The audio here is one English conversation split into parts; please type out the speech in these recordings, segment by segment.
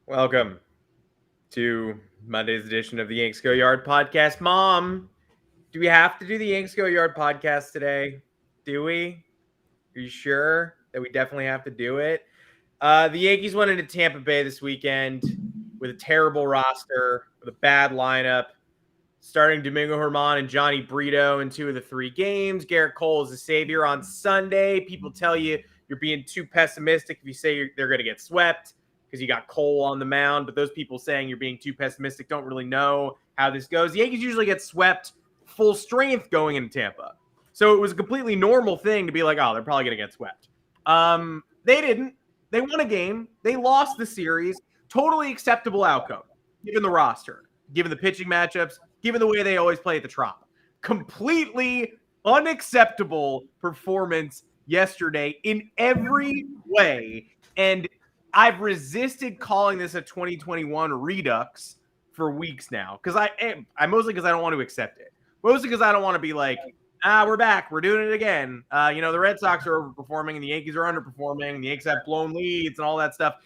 Welcome to Monday's edition of the Yanks Go Yard podcast. Mom, do we have to do the Yanks Go Yard podcast today? Do we? Are you sure that we definitely have to do it? The Yankees went into Tampa Bay this weekend with a terrible roster, with a bad lineup, starting Domingo Germán and Johnny Brito in 2 of the 3 games. Garrett Cole is the savior on Sunday. People tell you you're being too pessimistic if you say they're going to get swept because you got Cole on the mound. But those people saying you're being too pessimistic don't really know how this goes. The Yankees usually get swept full strength going into Tampa. So it was a completely normal thing to be like, oh, they're probably going to get swept. They didn't. They won a game. They lost the series. Totally acceptable outcome, given the roster, given the pitching matchups, given the way they always play at the Trop. Completely unacceptable performance yesterday in every way. And I've resisted calling this a 2021 redux for weeks now. Because I mostly because I don't want to accept it. Mostly because I don't want to be like, we're back. We're doing it again. The Red Sox are overperforming and the Yankees are underperforming. And the Yankees have blown leads and all that stuff.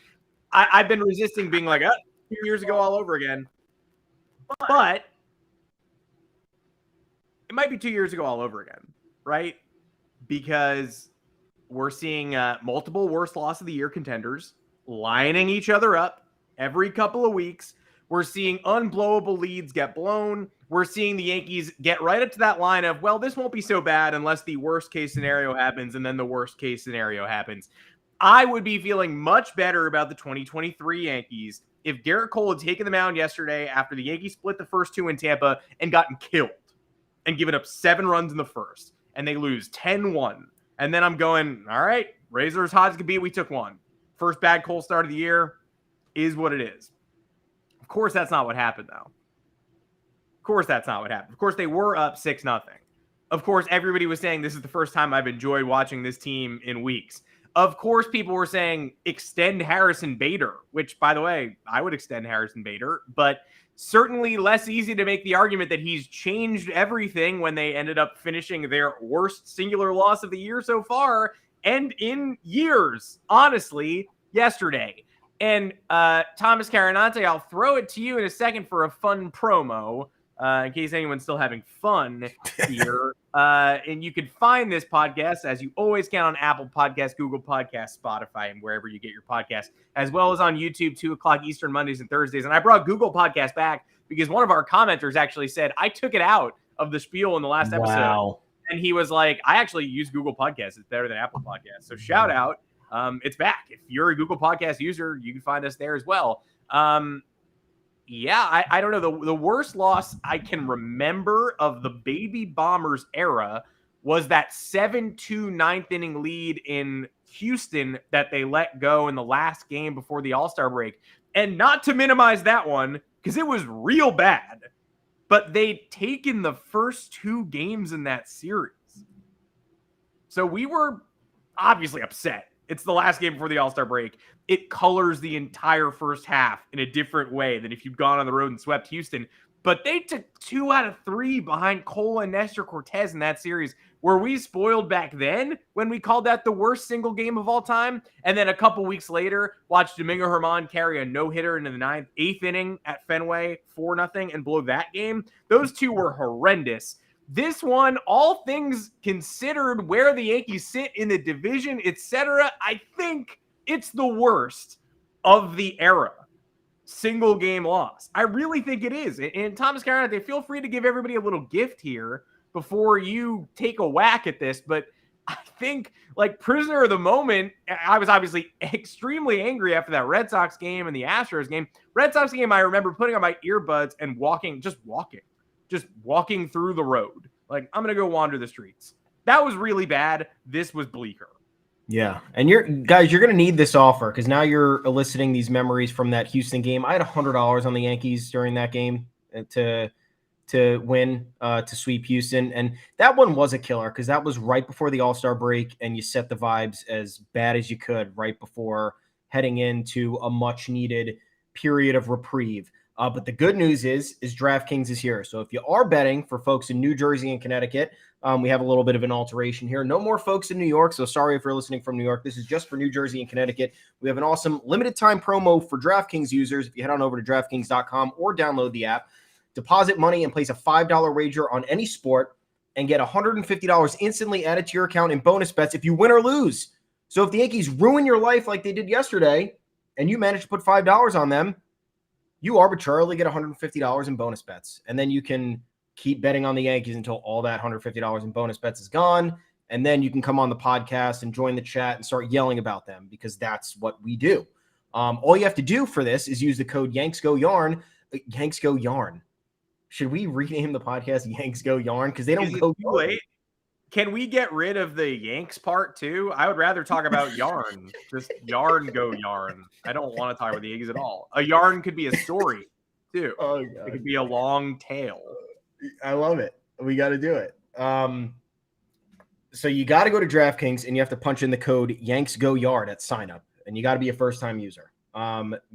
I've been resisting being like, 2 years ago all over again. But it might be 2 years ago all over again, right? Because we're seeing multiple worst loss of the year contenders lining each other up every couple of weeks. We're seeing unblowable leads get blown. We're seeing the Yankees get right up to that line of, well, this won't be so bad unless the worst case scenario happens, and then the worst case scenario happens. I would be feeling much better about the 2023 Yankees if Garrett Cole had taken the mound yesterday after the Yankees split the first 2 in Tampa and gotten killed and given up 7 runs in the first, and they lose 10-1. And then I'm going, all right, Razor's hot as can be. We took 1. First bad Cole start of the year is what it is. Of course, that's not what happened, though. Of course, that's not what happened. Of course, they were up 6-0. Of course, everybody was saying this is the first time I've enjoyed watching this team in weeks. Of course, people were saying extend Harrison Bader, which, by the way, I would extend Harrison Bader, but certainly less easy to make the argument that he's changed everything when they ended up finishing their worst singular loss of the year so far and in years, honestly, yesterday. And Thomas Carinante, I'll throw it to you in a second for a fun promo. In case anyone's still having fun here. And you can find this podcast, as you always can, on Apple Podcasts, Google Podcasts, Spotify, and wherever you get your podcasts, as well as on YouTube, 2 o'clock Eastern, Mondays and Thursdays. And I brought Google Podcasts back because one of our commenters actually said, I took it out of the spiel in the last episode. Wow. And he was like, I actually use Google Podcasts. It's better than Apple Podcasts. So shout out. It's back. If you're a Google Podcast user, you can find us there as well. Yeah, I don't know. The worst loss I can remember of the Baby Bombers era was that 7-2 ninth inning lead in Houston that they let go in the last game before the All-Star break. And not to minimize that one, because it was real bad, but they'd taken the first 2 games in that series. So we were obviously upset. It's the last game before the All-Star break. It colors the entire first half in a different way than if you've gone on the road and swept Houston. But they took 2 out of 3 behind Cole and Nestor Cortez in that series. Were we spoiled back then when we called that the worst single game of all time? And then a couple weeks later, watched Domingo Germán carry a no-hitter into the 8th inning at Fenway 4-0 and blow that game? Those 2 were horrendous. This one, all things considered, where the Yankees sit in the division, etc., I think it's the worst of the era. Single game loss. I really think it is. And Thomas Carinante, feel free to give everybody a little gift here before you take a whack at this. But I think, like, prisoner of the moment, I was obviously extremely angry after that Red Sox game and the Astros game. Red Sox game, I remember putting on my earbuds and walking through the road. Like, I'm going to go wander the streets. That was really bad. This was bleaker. Yeah. And you're going to need this offer because now you're eliciting these memories from that Houston game. I had $100 on the Yankees during that game to win, to sweep Houston. And that one was a killer because that was right before the All-Star break and you set the vibes as bad as you could right before heading into a much needed period of reprieve. But the good news is DraftKings is here. So if you are betting for folks in New Jersey and Connecticut, we have a little bit of an alteration here. No more folks in New York. So sorry if you're listening from New York. This is just for New Jersey and Connecticut. We have an awesome limited time promo for DraftKings users. If you head on over to DraftKings.com or download the app, deposit money and place a $5 wager on any sport and get $150 instantly added to your account in bonus bets if you win or lose. So if the Yankees ruin your life like they did yesterday and you manage to put $5 on them, you arbitrarily get $150 in bonus bets. And then you can keep betting on the Yankees until all that $150 in bonus bets is gone. And then you can come on the podcast and join the chat and start yelling about them because that's what we do. All you have to do for this is use the code YanksGoYarn. Yanks Go Yarn. Should we rename the podcast Yanks Go Yarn? Because they don't go too late. Can we get rid of the Yanks part too? I would rather talk about yarn. Just yarn go yarn. I don't want to talk about the Yankees at all. A yarn could be a story too. Oh, God. It could be a long tale. I love it. We got to do it. So you got to go to DraftKings and you have to punch in the code Yanks Go Yard at sign up, and you got to be a first time user.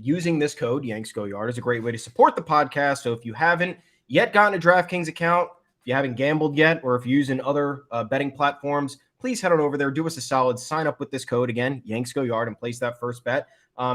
Using this code Yanks Go Yard is a great way to support the podcast. So if you haven't yet gotten a DraftKings account, if you haven't gambled yet, or if you're using other betting platforms, please head on over there. Do us a solid. Sign up with this code again, Yanks Go Yard, and place that first bet.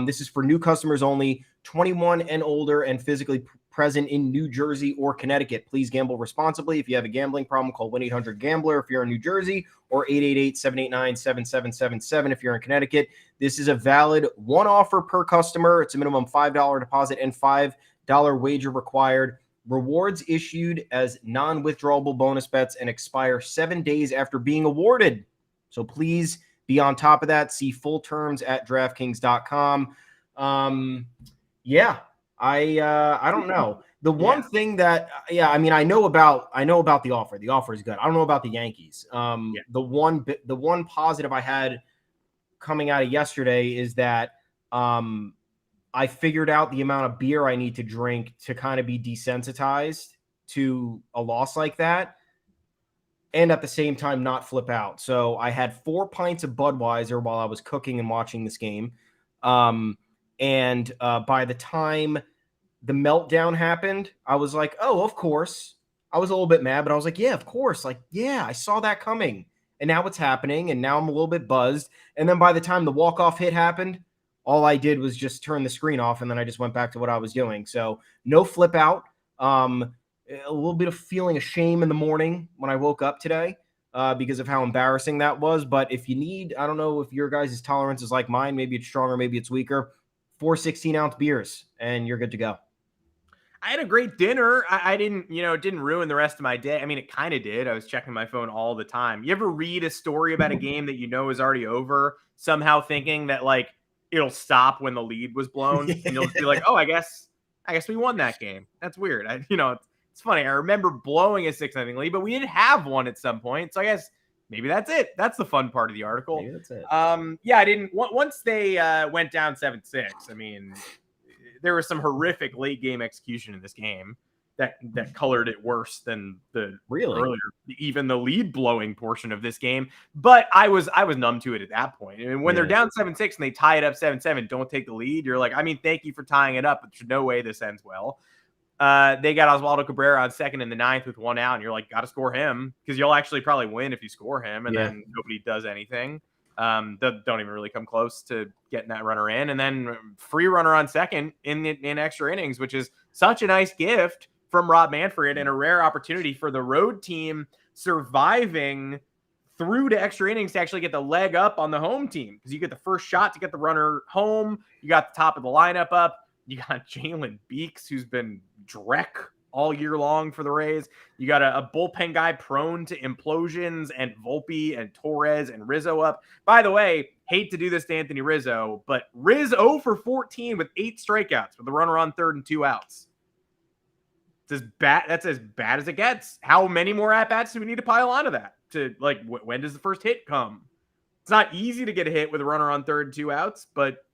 This is for new customers only, 21 and older, and physically present in New Jersey or Connecticut. Please gamble responsibly. If you have a gambling problem, call 1-800-GAMBLER if you're in New Jersey, or 888-789-7777 if you're in Connecticut. This is a valid one offer per customer. It's a minimum $5 deposit and $5 wager required. Rewards issued as non-withdrawable bonus bets and expire 7 days after being awarded. So please be on top of that. See full terms at DraftKings.com. I don't know. The one thing that, I know about the offer. The offer is good. I don't know about the Yankees. The one positive I had coming out of yesterday is that I figured out the amount of beer I need to drink to kind of be desensitized to a loss like that, and at the same time not flip out. So I had 4 pints of Budweiser while I was cooking and watching this game. By the time the meltdown happened, I was like, oh, of course. I was a little bit mad, but I was like, yeah, of course. Like, yeah, I saw that coming. And now it's happening, and now I'm a little bit buzzed. And then by the time the walk-off hit happened, all I did was just turn the screen off, and then I just went back to what I was doing. So no flip out. A little bit of feeling of shame in the morning when I woke up today because of how embarrassing that was. But if you need, I don't know if your guys' tolerance is like mine. Maybe it's stronger, maybe it's weaker. 4 16-ounce beers, and you're good to go. I had a great dinner. I didn't, it didn't ruin the rest of my day. I mean, it kind of did. I was checking my phone all the time. You ever read a story about a game that is already over, somehow thinking that, like, it'll stop when the lead was blown, and you'll be like, oh, I guess we won that game. That's weird. It's funny. I remember blowing a 6-0 lead, but we didn't have one at some point. So I guess maybe that's it. That's the fun part of the article. Maybe that's it. I didn't. Once they went down 7-6, I mean, there was some horrific late game execution in this game that colored it worse than the earlier, even the lead blowing portion of this game. But I was numb to it at that point. And when they're down 7-6 and they tie it up 7-7, don't take the lead. You're like, I mean, thank you for tying it up, but there's no way this ends well. They got Oswaldo Cabrera on second in the 9th with 1 out, and you're like, got to score him because you'll actually probably win if you score him, and then nobody does anything. Don't even really come close to getting that runner in, and then free runner on second in extra innings, which is such a nice gift from Rob Manfred and a rare opportunity for the road team surviving through to extra innings to actually get the leg up on the home team, because you get the first shot to get the runner home. You got the top of the lineup up. You got Jalen Beeks, who's been dreck all year long for the Rays. You got a bullpen guy prone to implosions, and Volpe and Torres and Rizzo up. By the way, hate to do this to Anthony Rizzo, but Riz 0 for 14 with 8 strikeouts with the runner on third and 2 outs. That's as bad as it gets. How many more at-bats do we need to pile onto that? When does the first hit come? It's not easy to get a hit with a runner on third and 2 outs, but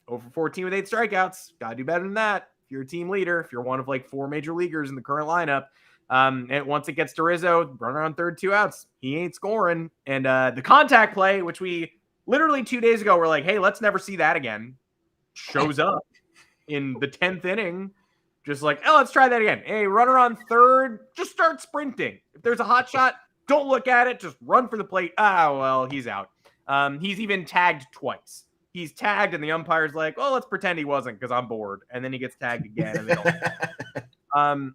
0 for 14 with 8 strikeouts. Got to do better than that. If you're a team leader, if you're one of 4 major leaguers in the current lineup, and once it gets to Rizzo, runner on third, 2 outs, he ain't scoring. And the contact play, which we literally 2 days ago were like, hey, let's never see that again, shows up in the 10th inning. Just like, oh, let's try that again. Hey, runner on third, just start sprinting. If there's a hot shot, don't look at it. Just run for the plate. Ah, well, he's out. He's even tagged twice. He's tagged, and the umpire's like, oh, let's pretend he wasn't because I'm bored. And then he gets tagged again. And they don't.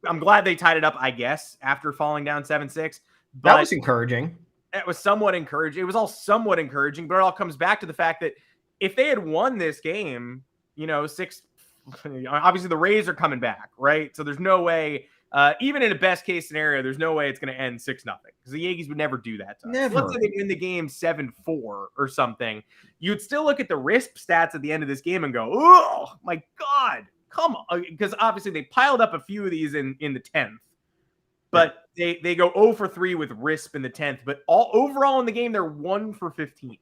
I'm glad they tied it up, I guess, after falling down 7-6. But that was encouraging. It was somewhat encouraging. It was all somewhat encouraging, but it all comes back to the fact that if they had won this game, obviously the Rays are coming back, right? So there's no way, even in a best case scenario, there's no way it's going to end 6-0 because the Yankees would never do that to us. Never. Let's say they win the game 7-4 or something. You'd still look at the RISP stats at the end of this game and go, oh my God, come on. Because obviously they piled up a few of these in the 10th. But they go 0 for 3 with RISP in the 10th. But overall in the game, they're 1 for 15.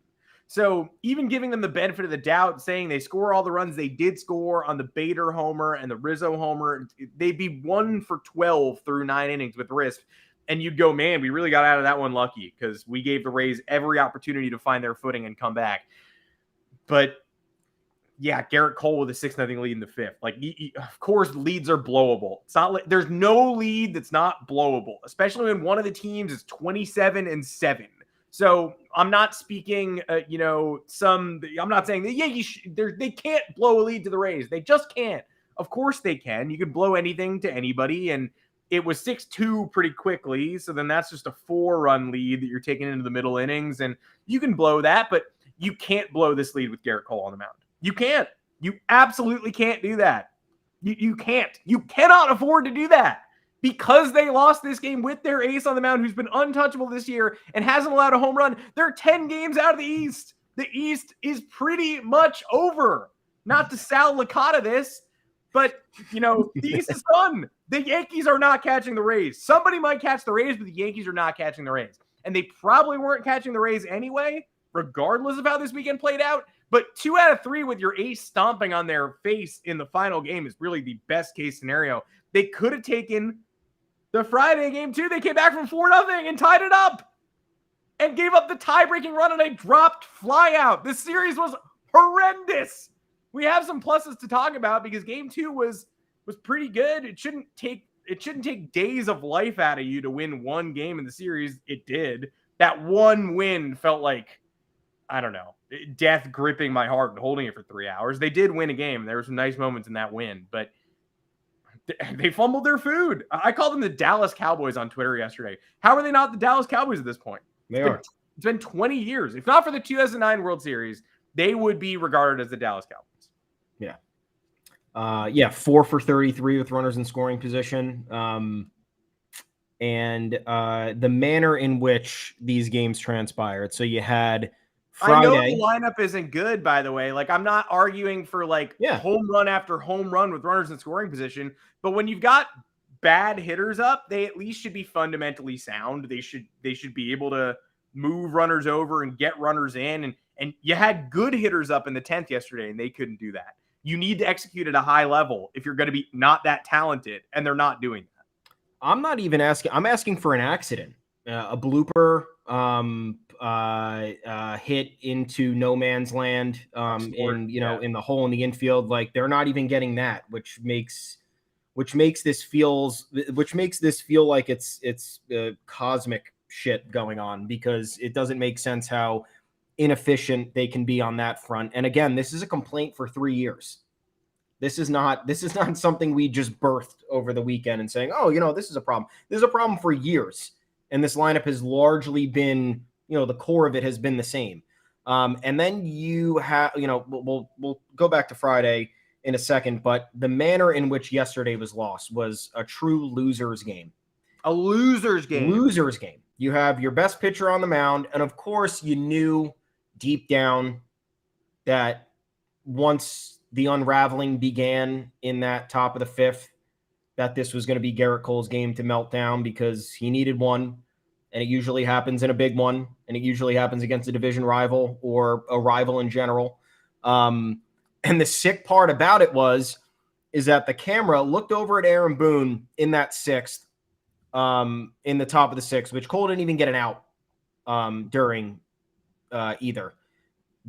So even giving them the benefit of the doubt, saying they score all the runs they did score on the Bader homer and the Rizzo homer, they'd be 1 for 12 through 9 innings with RISP. And you'd go, man, we really got out of that one lucky because we gave the Rays every opportunity to find their footing and come back. But yeah, Garrett Cole with a 6-0 lead in the 5th. Like, of course, leads are blowable. It's not like there's no lead that's not blowable, especially when one of the teams is 27-7. So I'm not speaking, I'm not saying the Yankees, they can't blow a lead to the Rays. They just can't. Of course they can. You can blow anything to anybody. And it was 6-2 pretty quickly. So then that's just a 4-run lead that you're taking into the middle innings. And you can blow that, but you can't blow this lead with Garrett Cole on the mound. You can't. You absolutely can't do that. You can't. You cannot afford to do that because they lost this game with their ace on the mound who's been untouchable this year and hasn't allowed a home run. They're 10 games out of the East. The East is pretty much over. Not to Sal Licata this, but, the East is done. The Yankees are not catching the Rays. Somebody might catch the Rays, but the Yankees are not catching the Rays. And they probably weren't catching the Rays anyway, regardless of how this weekend played out. But 2 out of 3 with your ace stomping on their face in the final game is really the best case scenario. They could have taken the Friday game too. They came back from 4-0 and tied it up and gave up the tie-breaking run on a dropped fly out. This series was horrendous. We have some pluses to talk about because game 2 was pretty good. It shouldn't take days of life out of you to win one game in the series. It did. That one win felt like, I don't know, death gripping my heart and holding it for 3 hours. They did win a game. There were some nice moments in that win, but they fumbled their food. I called them the Dallas Cowboys on Twitter yesterday. How are they not the Dallas Cowboys at this point? They are. It's been 20 years. If not for the 2009 World Series, they would be regarded as the Dallas Cowboys. Yeah. 4 for 33 with runners in scoring position. And the manner in which these games transpired. So you had Friday. I know the lineup isn't good, by the way. Like, I'm not arguing for home run after home run with runners in scoring position. But when you've got bad hitters up, they at least should be fundamentally sound. They should be able to move runners over and get runners in. And you had good hitters up in the 10th yesterday, and they couldn't do that. You need to execute at a high level if you're going to be not that talented, and they're not doing that. I'm not even asking. I'm asking for an accident, a blooper, hit into no man's land, in the hole in the infield. Like, they're not even getting that, which makes this feel like it's cosmic shit going on, because it doesn't make sense how inefficient they can be on that front. And again, this is a complaint for 3 years. This is not something we just birthed over the weekend and saying, oh, this is a problem. This is a problem for years. And this lineup has largely been, the core of it has been the same. And then you have, we'll go back to Friday in a second, but the manner in which yesterday was lost was a true loser's game. A loser's game. Loser's game. You have your best pitcher on the mound. And of course, you knew deep down that once the unraveling began in that top of the 5th, that this was going to be Garrett Cole's game to melt down, because he needed one. And it usually happens in a big one. And it usually happens against a division rival or a rival in general. And the sick part about it is that the camera looked over at Aaron Boone in that 6th, in the top of the 6th, which Cole didn't even get an out during either.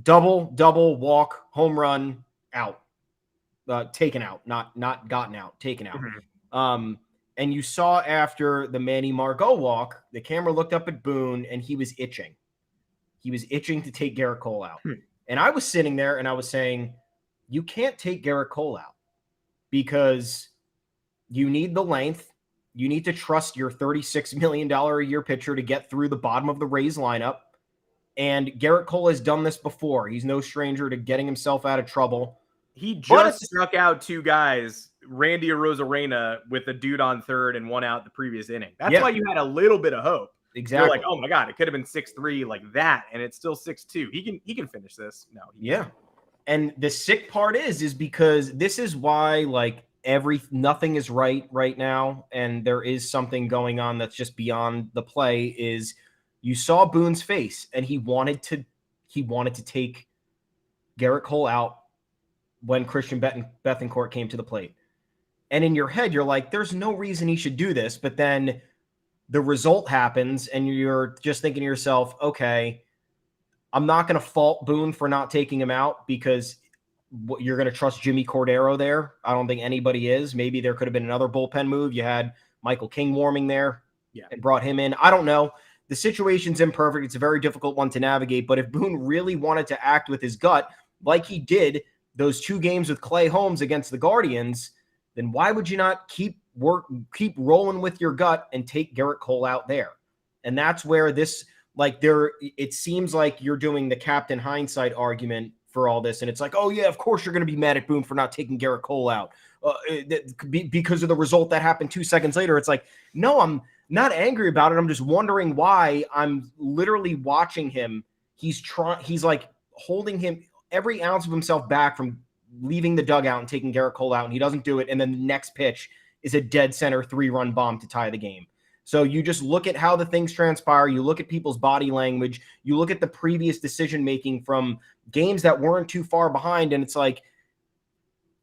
Double, walk, home run, out. taken out, not gotten out, taken out. Mhm. And you saw after the Manny Margot walk, the camera looked up at Boone and he was itching. He was itching to take Garrett Cole out. And I was sitting there and I was saying, you can't take Garrett Cole out because you need the length. You need to trust your $36 million a year pitcher to get through the bottom of the Rays lineup. And Garrett Cole has done this before. He's no stranger to getting himself out of trouble. He just struck out 2 guys, Randy Arozarena with a dude on third and 1 out the previous inning. That's why you had a little bit of hope. Exactly. You're like, oh my God, it could have been 6-3 like that, and it's still 6-2. He can finish this. No. And the sick part is because this is why like nothing is right now, and there is something going on that's just beyond the play. Is you saw Boone's face, and he wanted to take Garrett Cole out when Christian Bethancourt came to the plate. And in your head, you're like, there's no reason he should do this. But then the result happens, and you're just thinking to yourself, okay, I'm not going to fault Boone for not taking him out because you're going to trust Jimmy Cordero there. I don't think anybody is. Maybe there could have been another bullpen move. You had Michael King warming there and brought him in. I don't know. The situation's imperfect. It's a very difficult one to navigate. But if Boone really wanted to act with his gut, like he did those 2 games with Clay Holmes against the Guardians, then why would you not keep rolling with your gut and take Garrett Cole out there? And that's where this, it seems like you're doing the Captain Hindsight argument for all this. And it's like, oh yeah, of course you're going to be mad at Boone for not taking Garrett Cole out because of the result that happened 2 seconds later. It's like, no, I'm not angry about it. I'm just wondering why. I'm literally watching him. He's like holding him every ounce of himself back from leaving the dugout and taking Garrett Cole out, and he doesn't do it. And then the next pitch is a dead center 3-run bomb to tie the game. So you just look at how the things transpire. You look at people's body language. You look at the previous decision-making from games that weren't too far behind. And it's like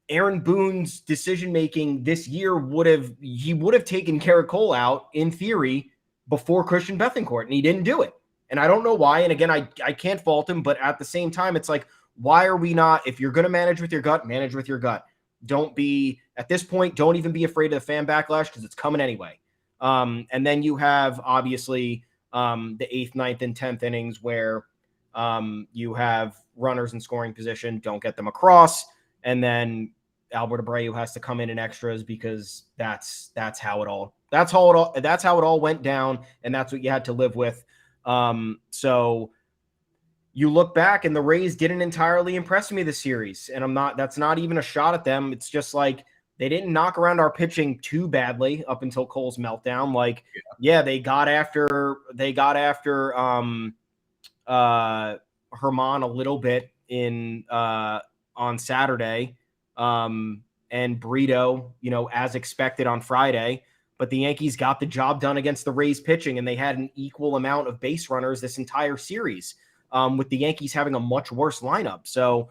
Aaron Boone's decision-making this year would have taken Garrett Cole out in theory before Christian Bethancourt, and he didn't do it. And I don't know why. And again, I can't fault him, but at the same time, it's like, why are we not, if you're going to manage with your gut, manage with your gut. Don't be, at this point, don't even be afraid of the fan backlash because it's coming anyway. And then you have, obviously, the 8th, 9th, and 10th innings where you have runners in scoring position, don't get them across, and then Albert Abreu has to come in extras because that's how it all went down, and that's what you had to live with. So you look back and the Rays didn't entirely impress me this series. And that's not even a shot at them. It's just like, they didn't knock around our pitching too badly up until Cole's meltdown. Like, they got after Herman a little bit on Saturday. And Brito, as expected on Friday, but the Yankees got the job done against the Rays pitching, and they had an equal amount of base runners this entire series. With the Yankees having a much worse lineup. So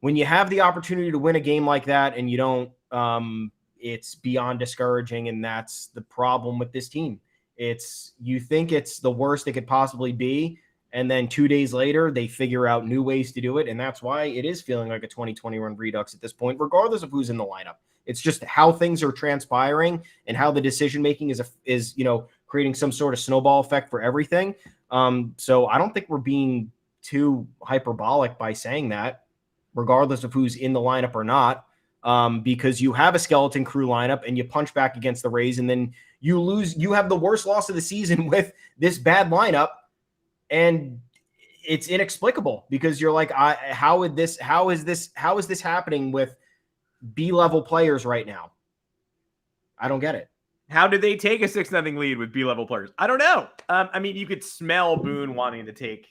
when you have the opportunity to win a game like that and you don't, it's beyond discouraging. And that's the problem with this team. You think it's the worst it could possibly be. And then 2 days later, they figure out new ways to do it. And that's why it is feeling like a 2020 run redux at this point, regardless of who's in the lineup. It's just how things are transpiring and how the decision-making is creating some sort of snowball effect for everything. So I don't think we're being too hyperbolic by saying that, regardless of who's in the lineup or not, because you have a skeleton crew lineup and you punch back against the Rays, and then you lose. You have the worst loss of the season with this bad lineup, and it's inexplicable because you're like, how is this happening with B-level players right now? I don't get it. How did they take a 6-0 lead with B-level players? I don't know. I mean, you could smell Boone wanting to take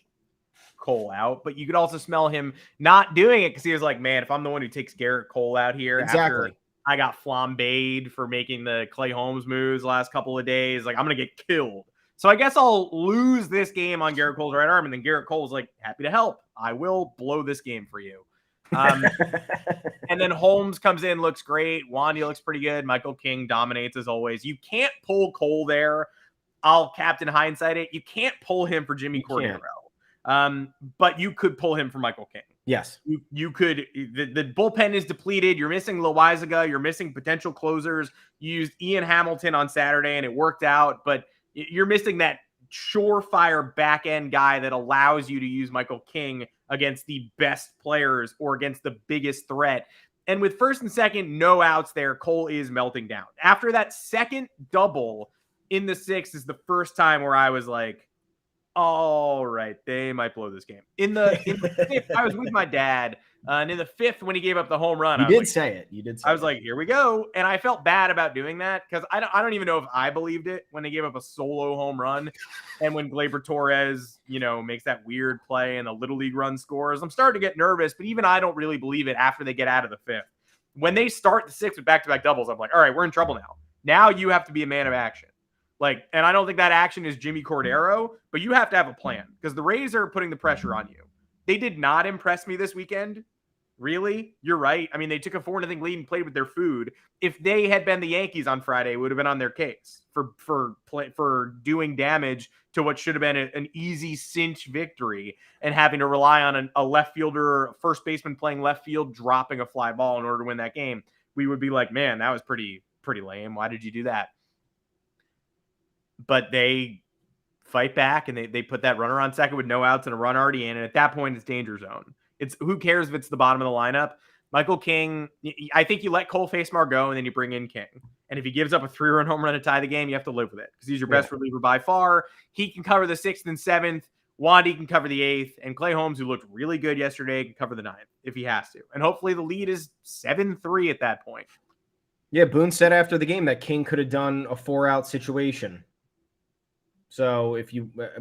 Cole out, but you could also smell him not doing it because he was like, man, if I'm the one who takes Garrett Cole out here after I got flambéed for making the Clay Holmes moves the last couple of days, like I'm going to get killed. So I guess I'll lose this game on Garrett Cole's right arm. And then Garrett Cole's like, happy to help. I will blow this game for you. And then Holmes comes in, looks great. Wandy looks pretty good. Michael King dominates as always. You can't pull Cole there. I'll Captain Hindsight it. You can't pull him for Jimmy Cordero. But you could pull him for Michael King. Yes. You could the bullpen is depleted. You're missing Loaizaga. You're missing potential closers. You used Ian Hamilton on Saturday and it worked out, but you're missing that surefire back end guy that allows you to use Michael King against the best players or against the biggest threat. And with first and second, no outs there, Cole is melting down. After that second double in the sixth is the first time where I was like, all right, they might blow this game. In the fifth, I was with my dad, and in the fifth, when he gave up the home run, You did say it. You did say I was like, here we go. And I felt bad about doing that because I don't even know if I believed it when they gave up a solo home run. And when Gleyber Torres, makes that weird play and the Little League run scores, I'm starting to get nervous, but even I don't really believe it after they get out of the fifth. When they start the sixth with back-to-back doubles, I'm like, all right, we're in trouble now. Now you have to be a man of action. And I don't think that action is Jimmy Cordero, but you have to have a plan because the Rays are putting the pressure on you. They did not impress me this weekend. Really? You're right. I mean, they took a 4-0 lead and played with their food. If they had been the Yankees on Friday, it would have been on their case for doing damage to what should have been an easy cinch victory and having to rely on a left fielder, first baseman playing left field, dropping a fly ball in order to win that game. We would be like, man, that was pretty lame. Why did you do that? But they fight back and they put that runner on second with no outs and a run already in. And at that point, it's danger zone. It's who cares if it's the bottom of the lineup. Michael King, I think you let Cole Facemar go and then you bring in King. And if he gives up a 3-run home run to tie the game, you have to live with it because he's your best reliever by far. He can cover the 6th and 7th. Wandy can cover the 8th. And Clay Holmes, who looked really good yesterday, can cover the 9th if he has to. And hopefully the lead is 7-3 at that point. Yeah, Boone said after the game that King could have done a 4-out situation. So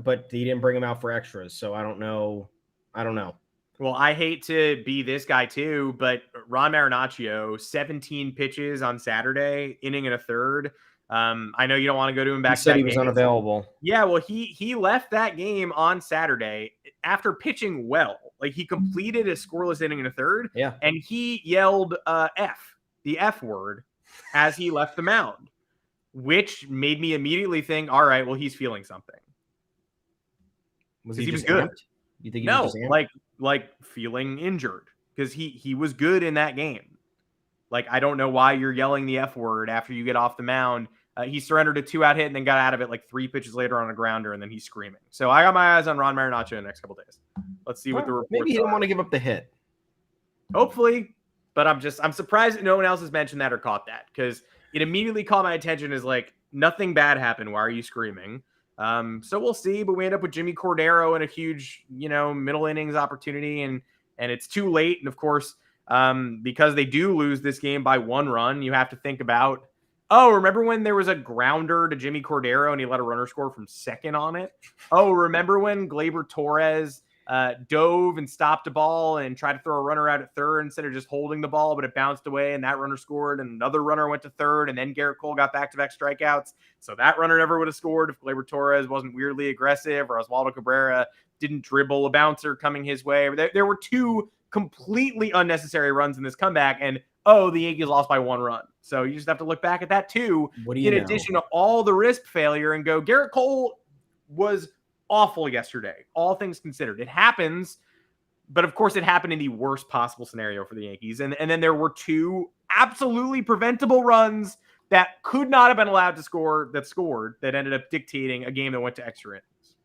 but he didn't bring him out for extras. So I don't know. Well, I hate to be this guy too, but Ron Marinaccio, 17 pitches on Saturday, inning and a third. I know you don't want to go to him back. He said he was unavailable. Yeah, well, he left that game on Saturday after pitching well. He completed a scoreless inning and a third. Yeah, and he yelled the F word, as he left the mound, which made me immediately think, all right, well, he's feeling something. Was he was good? Amped? You think he no, was just amped? like feeling injured because he was good in that game. I don't know why you're yelling the F word after you get off the mound. He surrendered a 2-out hit and then got out of it 3 pitches later on a grounder, and then he's screaming. So I got my eyes on Ron Marinaccio in the next couple days. Let's see what the reports maybe he didn't want to give up the hit. Hopefully, but I'm surprised that no one else has mentioned that or caught that because it immediately caught my attention as nothing bad happened. Why are you screaming? So we'll see, but we end up with Jimmy Cordero and a huge, middle innings opportunity and it's too late. And of course, because they do lose this game by 1 run, you have to think about, remember when there was a grounder to Jimmy Cordero and he let a runner score from second on it? Remember when Gleyber Torres dove and stopped a ball and tried to throw a runner out at third instead of just holding the ball, but it bounced away and that runner scored and another runner went to third and then Garrett Cole got back-to-back strikeouts. So that runner never would have scored if Gleyber Torres wasn't weirdly aggressive or Oswaldo Cabrera didn't dribble a bouncer coming his way. There were 2 completely unnecessary runs in this comeback and the Yankees lost by 1 run. So you just have to look back at that too. In addition to all the risk failure and go, Garrett Cole was awful yesterday, all things considered. It happens, but of course it happened in the worst possible scenario for the Yankees. And then there were 2 absolutely preventable runs that could not have been allowed to score that ended up dictating a game that went to extra innings.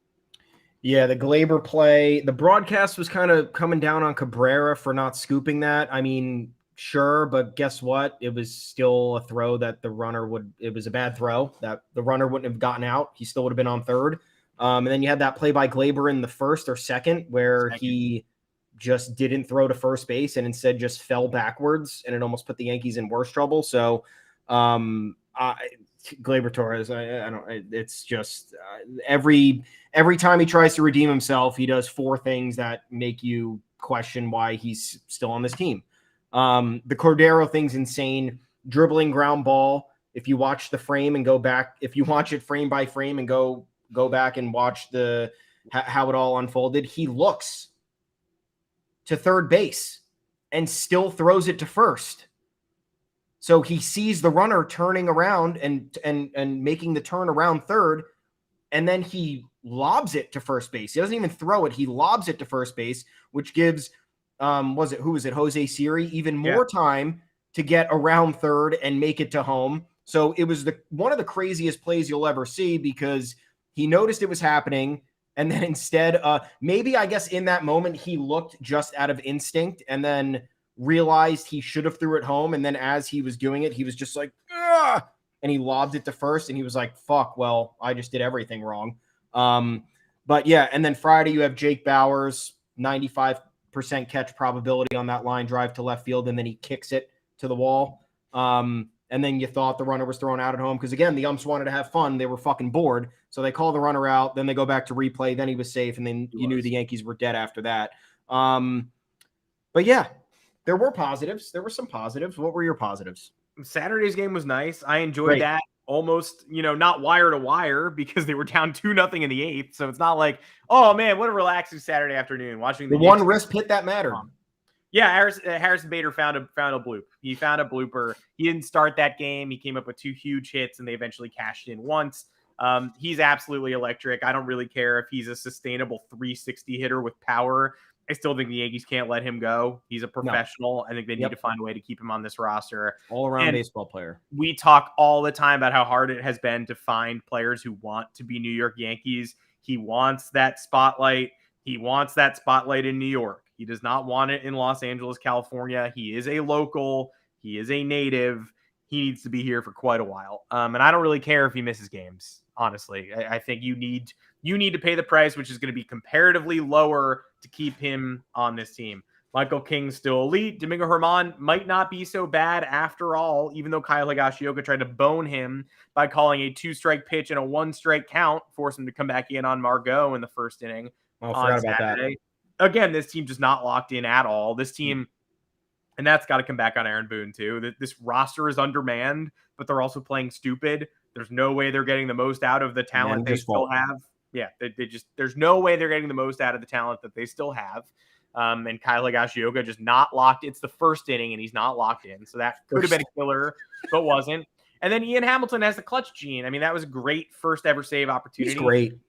Yeah, the Gleyber play, the broadcast was kind of coming down on Cabrera for not scooping that. I mean, sure, but guess what? It was still a throw that it was a bad throw that the runner wouldn't have gotten out. He still would have been on third. And then you had that play by Gleyber in the first or second where he just didn't throw to first base and instead just fell backwards, and it almost put the Yankees in worse trouble. So Gleyber Torres, I don't. It's just every time he tries to redeem himself, he does 4 things that make you question why he's still on this team. The Cordero thing's insane. Dribbling ground ball. If you watch the frame and go back, if you watch it frame by frame and go back and watch how it all unfolded, he looks to third base and still throws it to first. So he sees the runner turning around and making the turn around third, and then he lobs it to first base. He doesn't even throw it. He lobs it to first base, which gives who was it? Jose Siri, even Yeah. more time to get around third and make it to home. So it was one of the craziest plays you'll ever see because he noticed it was happening. And then instead, maybe I guess in that moment, he looked just out of instinct and then realized he should have threw it home. And then as he was doing it, he was just like, ugh! And he lobbed it to first and he was like, fuck, well, I just did everything wrong. But yeah, and then Friday you have Jake Bauers, 95% catch probability on that line drive to left field, and then he kicks it to the wall. And then you thought the runner was thrown out at home because, again, the umps wanted to have fun. They were fucking bored. So they call the runner out. Then they go back to replay. Then he was safe. And then you knew the Yankees were dead after that. But, yeah, there were positives. There were some positives. What were your positives? Saturday's game was nice. I enjoyed that almost, not wire to wire because they were down 2-0 in the 8th. So it's not like, oh, man, what a relaxing Saturday afternoon watching the one wrist hit that mattered. Yeah, Harrison Bader found a bloop. He found a blooper. He didn't start that game. He came up with 2 huge hits, and they eventually cashed in once. He's absolutely electric. I don't really care if he's a sustainable 360 hitter with power. I still think the Yankees can't let him go. He's a professional. I think they need to find a way to keep him on this roster. All-around baseball player. We talk all the time about how hard it has been to find players who want to be New York Yankees. He wants that spotlight. He wants that spotlight in New York. He does not want it in Los Angeles, California. He is a local. He is a native. He needs to be here for quite a while. And I don't really care if he misses games, honestly. I think you need to pay the price, which is going to be comparatively lower to keep him on this team. Michael King's still elite. Domingo Germán might not be so bad after all, even though Kyle Higashioka tried to bone him by calling a 2-strike pitch and a 1-strike count, force him to come back in on Margot in the first inning. I forgot about that. Again, this team just not locked in at all. This team, and that's got to come back on Aaron Boone too. This roster is undermanned, but they're also playing stupid. There's no way they're getting the most out of the talent they still have. Yeah, there's no way they're getting the most out of the talent that they still have. And Kyle Higashioka just not locked. It's the first inning, and he's not locked in. So that could have been a killer, but wasn't. And then Ian Hamilton has the clutch gene. I mean, that was a great first ever save opportunity. He's great.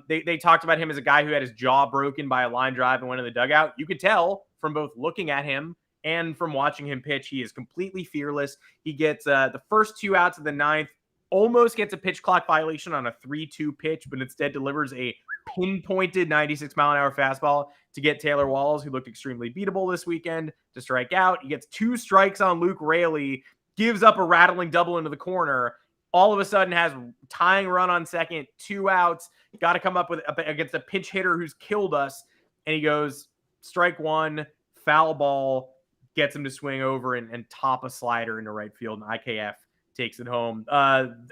They talked about him as a guy who had his jaw broken by a line drive and went in the dugout. You could tell from both looking at him and from watching him pitch, he is completely fearless. He gets the first 2 outs of the 9th, almost gets a pitch clock violation on a 3-2 pitch, but instead delivers a pinpointed 96-mile-an-hour fastball to get Taylor Walls, who looked extremely beatable this weekend, to strike out. He gets 2 strikes on Luke Raley, gives up a rattling double into the corner, all of a sudden has tying run on second, 2 outs, got to come up with against a pinch hitter who's killed us. And he goes strike 1, foul ball, gets him to swing over and top a slider into right field. And IKF takes it home.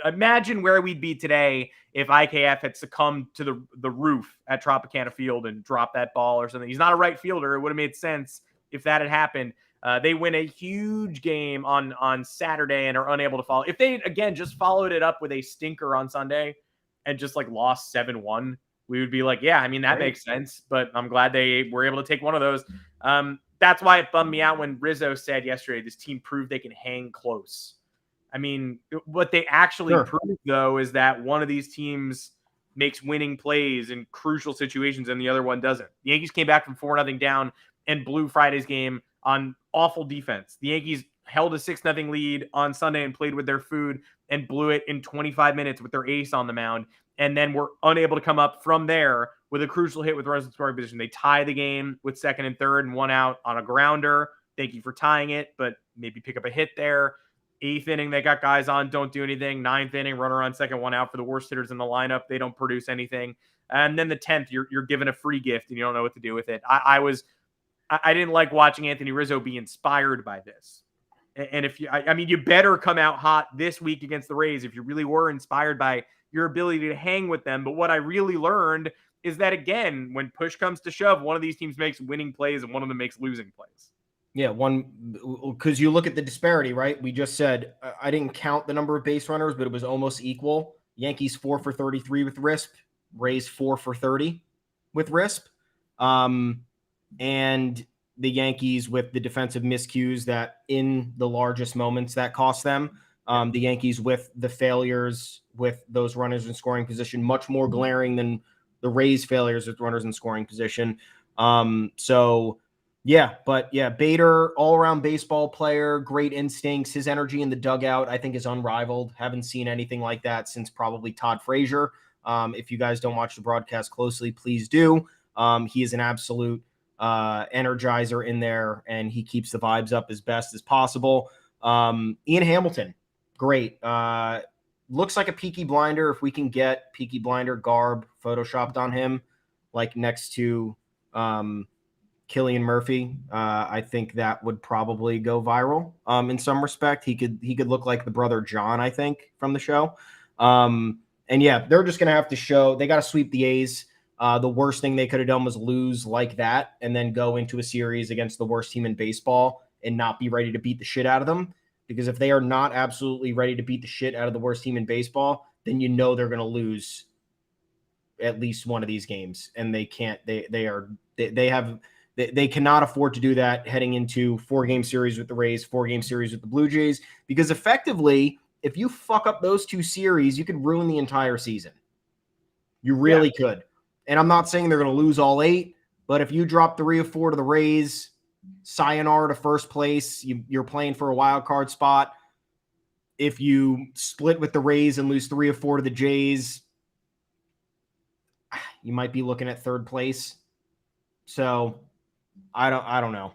Imagine where we'd be today if IKF had succumbed to the roof at Tropicana Field and dropped that ball or something. He's not a right fielder. It would have made sense if that had happened. They win a huge game on Saturday and are unable to follow. If they, again, just followed it up with a stinker on Sunday and just like lost 7-1, we would be like, yeah, I mean, that makes sense. But I'm glad they were able to take one of those. That's why it bummed me out when Rizzo said yesterday, this team proved they can hang close. I mean, what they actually proved, though, is that one of these teams makes winning plays in crucial situations and the other one doesn't. The Yankees came back from 4-0 down and blew Friday's game on awful defense. The Yankees held a 6-0 lead on Sunday and played with their food and blew it in 25 minutes with their ace on the mound, and then were unable to come up from there with a crucial hit with runners in scoring position. They tie the game with 2nd and 3rd and 1 out on a grounder. Thank you for tying it, but maybe pick up a hit there. 8th inning, they got guys on, don't do anything. 9th inning, runner on second, 1 out for the worst hitters in the lineup. They don't produce anything. And then the 10th, you're given a free gift and you don't know what to do with it. I didn't like watching Anthony Rizzo be inspired by this. And if you better come out hot this week against the Rays if you really were inspired by your ability to hang with them. But what I really learned is that, again, when push comes to shove, one of these teams makes winning plays and one of them makes losing plays. Yeah, because you look at the disparity, right? We just said, I didn't count the number of base runners, but it was almost equal. Yankees 4 for 33 with RISP, Rays 4 for 30 with RISP. And the Yankees with the defensive miscues that in the largest moments that cost them. The Yankees with the failures with those runners in scoring position, much more glaring than the Rays failures with runners in scoring position. So Yeah, but yeah, Bader, all-around baseball player, great instincts. His energy in the dugout, I think, is unrivaled. Haven't seen anything like that since probably Todd Frazier. If you guys don't watch the broadcast closely, please do. He is an absolute energizer in there, and he keeps the vibes up as best as possible. Ian Hamilton, great. Looks like a Peaky Blinder. If we can get Peaky Blinder garb photoshopped on him, like next to Cillian Murphy, I think that would probably go viral. In some respect, he could look like the brother John, I think, from the show. And yeah, they're just gonna have to show they got to sweep the A's. The worst thing they could have done was lose like that and then go into a series against the worst team in baseball and not be ready to beat the shit out of them. Because if they are not absolutely ready to beat the shit out of the worst team in baseball, then you know they're gonna lose at least one of these games, and they can't. They cannot afford to do that heading into 4-game series with the Rays, 4-game series with the Blue Jays, because effectively, if you fuck up those 2 series, you could ruin the entire season. You really could. And I'm not saying they're going to lose all 8, but if you drop 3 or 4 to the Rays, sayonara to first place, you're playing for a wild card spot. If you split with the Rays and lose 3 or 4 to the Jays, you might be looking at 3rd place. So I don't know.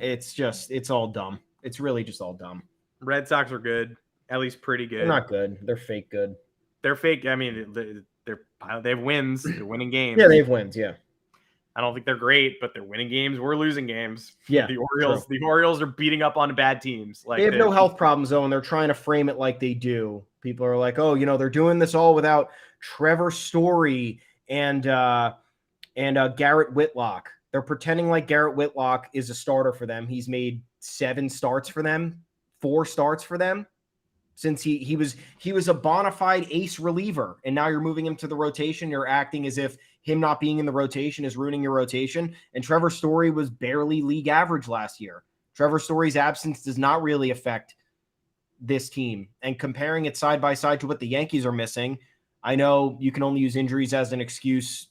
It's all dumb. It's really just all dumb. Red Sox are good, at least pretty good. They're not good. They're fake good. They're fake. I mean, they have wins. They're winning games. Yeah, they have wins. Yeah. I don't think they're great, but they're winning games. We're losing games. Yeah, the Orioles are beating up on bad teams. Like they have no health problems though, and they're trying to frame it like they do. People are like, oh, they're doing this all without Trevor Story and Garrett Whitlock. They're pretending like Garrett Whitlock is a starter for them. He's made 7 starts for them, 4 starts for them since he was a bona fide ace reliever, and now you're moving him to the rotation. You're acting as if him not being in the rotation is ruining your rotation. And Trevor Story was barely league average last year. Trevor Story's absence does not really affect this team. And comparing it side by side to what the Yankees are missing, I know you can only use injuries as an excuse,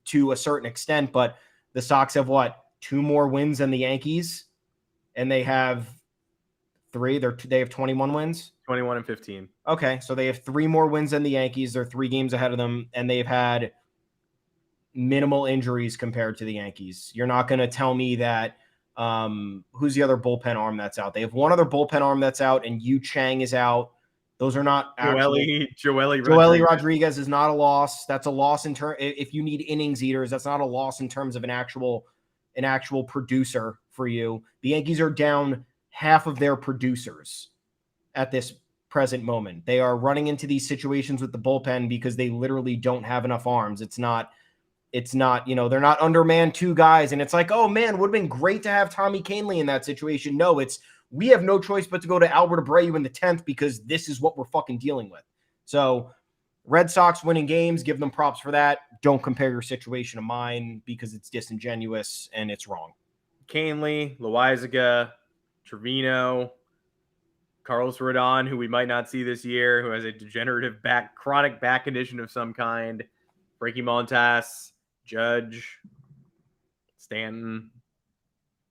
to a certain extent, but the Sox have 2 more wins than the Yankees, and they have 3. They have 21 wins. 21 and 15. Okay, so they have 3 more wins than the Yankees. They're 3 games ahead of them, and they've had minimal injuries compared to the Yankees. You're not going to tell me that who's the other bullpen arm that's out? They have one other bullpen arm that's out, and Yu Chang is out. Those are not Joely Rodriguez is not a loss. That's a loss in terms. If you need innings eaters, that's not a loss in terms of an actual producer for you. The Yankees are down half of their producers at this present moment. They are running into these situations with the bullpen because they literally don't have enough arms. It's not, they're not undermanned 2 guys. And it's like, oh man, would have been great to have Tommy Kahnle in that situation. No, we have no choice but to go to Albert Abreu in the 10th because this is what we're fucking dealing with. So Red Sox winning games, give them props for that. Don't compare your situation to mine because it's disingenuous and it's wrong. Kahnle, Loaizaga, Trevino, Carlos Rodon, who we might not see this year, who has a degenerative chronic back condition of some kind, Frankie Montas, Judge, Stanton,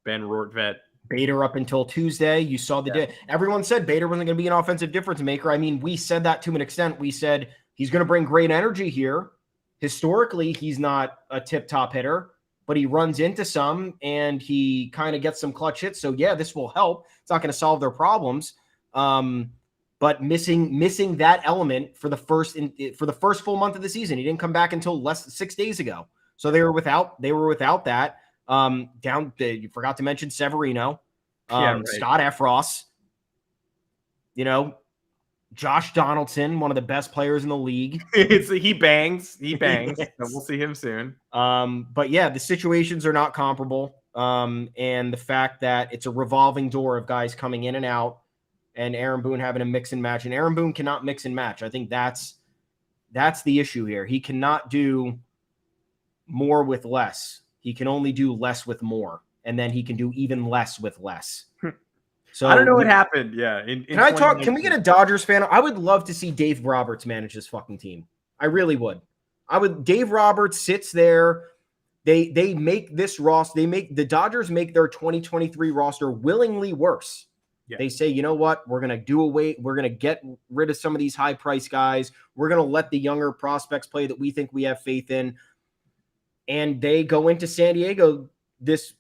Ben Rortvedt. Bader up until Tuesday. You saw the day. Everyone said Bader wasn't going to be an offensive difference maker. I mean, we said that to an extent. We said he's going to bring great energy here. Historically, he's not a tip-top hitter, but he runs into some and he kind of gets some clutch hits. So yeah, this will help. It's not going to solve their problems. But missing that element for the first full month of the season. He didn't come back until less than 6 days ago. So they were without that. You forgot to mention Severino, Scott Efros, Josh Donaldson, one of the best players in the league. He bangs. Yes. We'll see him soon. But yeah, the situations are not comparable. And the fact that it's a revolving door of guys coming in and out, and Aaron Boone having a mix and match, and Aaron Boone cannot mix and match. I think that's the issue here. He cannot do more with less. He can only do less with more, and then he can do even less with less. So I don't know what happened. Yeah. Can we get a Dodgers fan? I would love to see Dave Roberts manage this fucking team. I really would. Dave Roberts sits there They make this roster, the Dodgers make their 2023 roster willingly worse. Yeah. They say, you know what, we're going to get rid of some of these high price guys. We're going to let the younger prospects play that we think we have faith in. And they go into San Diego this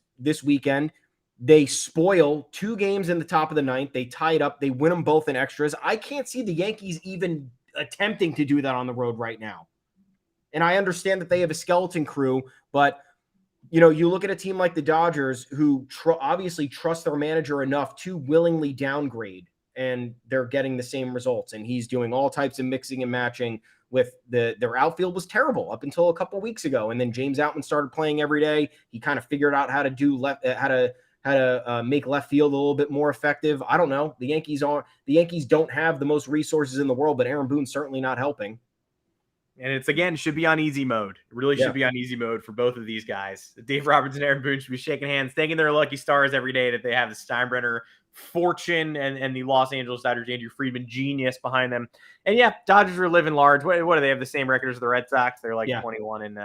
weekend. They spoil 2 games in the top of the 9th. They tie it up. They win them both in extras. I can't see the Yankees even attempting to do that on the road right now. And I understand that they have a skeleton crew, but you look at a team like the Dodgers who obviously trust their manager enough to willingly downgrade, and they're getting the same results. And he's doing all types of mixing and matching with their outfield was terrible up until a couple of weeks ago. And then James Outman started playing every day. He kind of figured out how to make left field a little bit more effective. I don't know. The Yankees don't have the most resources in the world, but Aaron Boone's certainly not helping. And it's, again, should be on easy mode. It really should be on easy mode for both of these guys. Dave Roberts and Aaron Boone should be shaking hands, thanking their lucky stars every day that they have the Steinbrenner fortune and the Los Angeles Dodgers Andrew Friedman genius behind them. And yeah, Dodgers are living large. What do they have? The same record as the Red Sox. They're like 21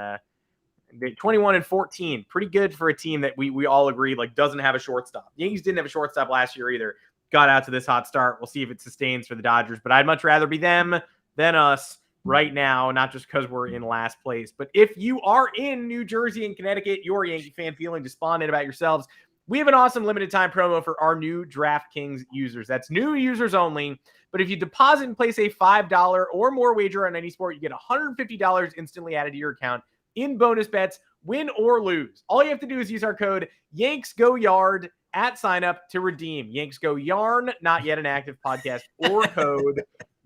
and 14. Pretty good for a team that we all agree doesn't have a shortstop. The Yankees didn't have a shortstop last year either. Got out to this hot start. We'll see if it sustains for the Dodgers, but I'd much rather be them than us right now, not just because we're in last place. But if you are in New Jersey and Connecticut, you're a Yankee fan feeling despondent about yourselves, we have an awesome limited time promo for our new DraftKings users. That's new users only. But if you deposit and place a $5 or more wager on any sport, you get $150 instantly added to your account in bonus bets, win or lose. All you have to do is use our code YanksGoYard at sign up to redeem. Yanks Go Yarn, not yet an active podcast or code,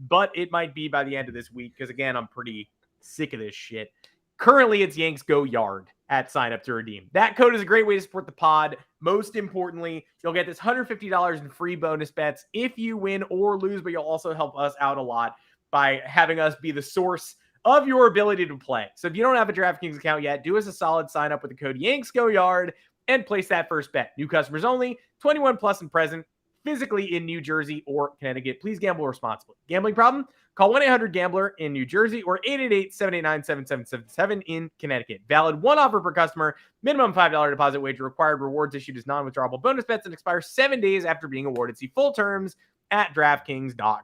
but it might be by the end of this week because, again, I'm pretty sick of this shit. Currently, it's Yanks Go Yard at sign up to redeem. That code is a great way to support the pod. Most importantly, you'll get this $150 in free bonus bets if you win or lose, but you'll also help us out a lot by having us be the source of your ability to play. So if you don't have a DraftKings account yet, do us a solid, sign up with the code YanksGoYard and place that first bet. New customers only, 21 plus and present, physically in New Jersey or Connecticut. Please gamble responsibly. Gambling problem? Call 1-800-GAMBLER in New Jersey or 888-789-7777 in Connecticut. Valid one offer per customer. Minimum $5 deposit wager required. Rewards issued as non-withdrawable bonus bets and expire 7 days after being awarded. See full terms at DraftKings.com.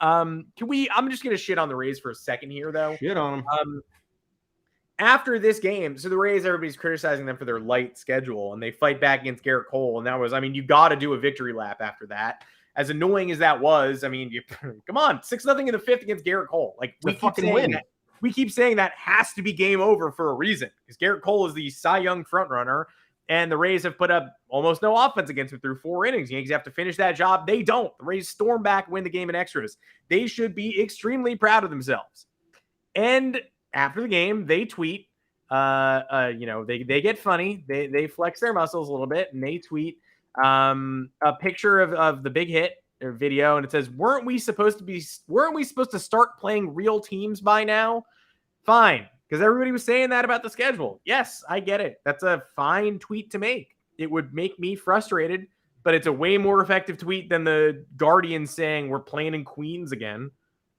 I'm just going to shit on the Rays for a second here, though. Shit on them. After this game, so the Rays, everybody's criticizing them for their light schedule, and they fight back against Garrett Cole. And that was, you got to do a victory lap after that. As annoying as that was, come on, 6-0 in the 5th against Garrett Cole. We fucking win. We keep saying that has to be game over for a reason, because Garrett Cole is the Cy Young frontrunner, and the Rays have put up almost no offense against him through 4 innings. Yankees have to finish that job. They don't. The Rays storm back, win the game in extras. They should be extremely proud of themselves. And after the game, they tweet, they get funny. They flex their muscles a little bit, and they tweet a picture of the big hit or video, and it says, weren't we supposed to start playing real teams by now? Fine, because everybody was saying that about the schedule. Yes, I get it. That's a fine tweet to make. It would make me frustrated, but it's a way more effective tweet than the Guardian saying we're playing in Queens again,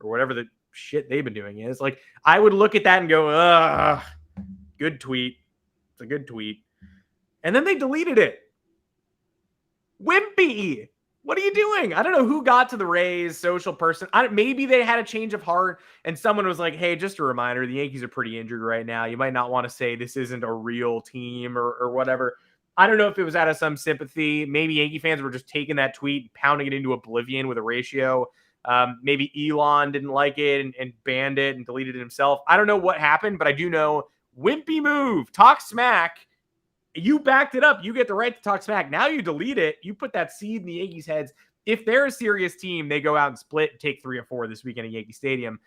or whatever the shit they've been doing is. I would look at that and go, ugh, good tweet. It's a good tweet. And then they deleted it. Wimpy, what are you doing? I don't know who got to the Rays social person. Maybe they had a change of heart and someone was like, hey, just a reminder, the Yankees are pretty injured right now. You might not want to say this isn't a real team or whatever. I don't know if it was out of some sympathy. Maybe Yankee fans were just taking that tweet, pounding it into oblivion with a ratio. Maybe Elon didn't like it and banned it and deleted it himself. I don't know what happened, but I do know wimpy move, talk smack. You backed it up. You get the right to talk smack. Now you delete it. You put that seed in the Yankees' heads. If they're a serious team, they go out and split, take 3 or 4 this weekend at Yankee Stadium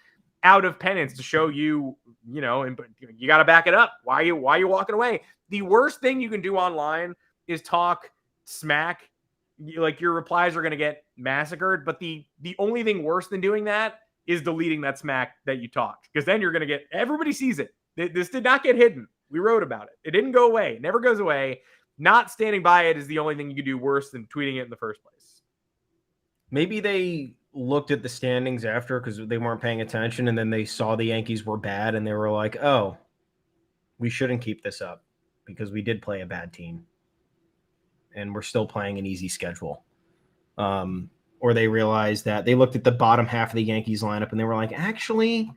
out of penance to show you, and you got to back it up. Why are you walking away? The worst thing you can do online is talk smack. Your replies are going to get massacred. But the only thing worse than doing that is deleting that smack that you talked, because then you're going to get, everybody sees it. This did not get hidden. We wrote about it. It didn't go away. It never goes away. Not standing by it is the only thing you can do worse than tweeting it in the first place. Maybe they looked at the standings after because they weren't paying attention, and then they saw the Yankees were bad, and they were like, oh, we shouldn't keep this up. because we did play a bad team and we're still playing an easy schedule. Or they realized that they looked at the bottom half of the Yankees lineup and they were like, actually,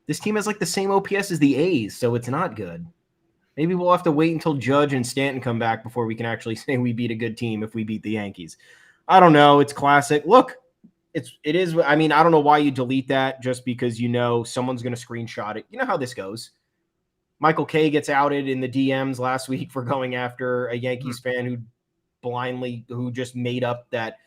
this team has like the same OPS as the A's, so it's not good. Maybe we'll have to wait until Judge and Stanton come back before we can actually say we beat a good team if we beat the Yankees. I don't know. It's classic. Look, it is. I mean, I don't know why you delete that just because someone's going to screenshot it. You know how this goes. Michael Kay gets outed in the DMs last week for going after a Yankees fan who just made up that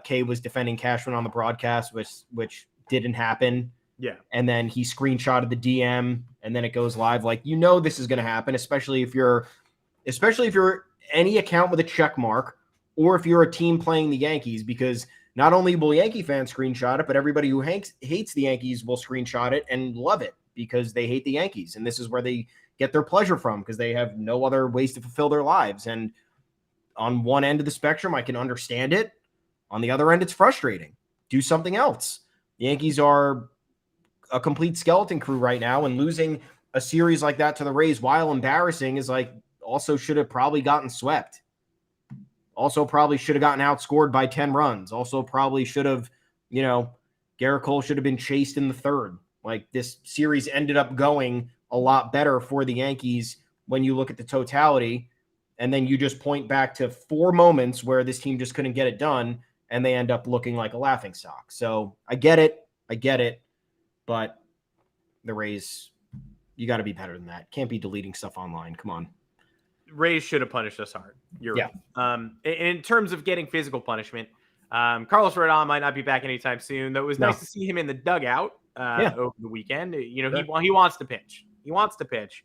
Kay was defending Cashman on the broadcast, which didn't happen. Yeah. And then he screenshotted the DM and then it goes live. Like, this is going to happen, especially if you're any account with a check mark or if you're a team playing the Yankees, because not only will Yankee fans screenshot it, but everybody who hates the Yankees will screenshot it and love it because they hate the Yankees. And this is where they get their pleasure from because they have no other ways to fulfill their lives. And on one end of the spectrum, I can understand it. On the other end, it's frustrating. Do something else. The Yankees are a complete skeleton crew right now, and losing a series like that to the Rays, while embarrassing, is like also should have probably gotten swept. Also probably should have gotten outscored by 10 runs. Also probably should have, Garrett Cole should have been chased in the third. Like, this series ended up going a lot better for the Yankees when you look at the totality, and then you just point back to 4 moments where this team just couldn't get it done, and they end up looking like a laughingstock. So I get it. But the Rays, you got to be better than that. Can't be deleting stuff online. Come on. Rays should have punished us hard. You're right. In terms of getting physical punishment, Carlos Rodon might not be back anytime soon. Though it was nice to see him in the dugout over the weekend. He wants to pitch. He wants to pitch.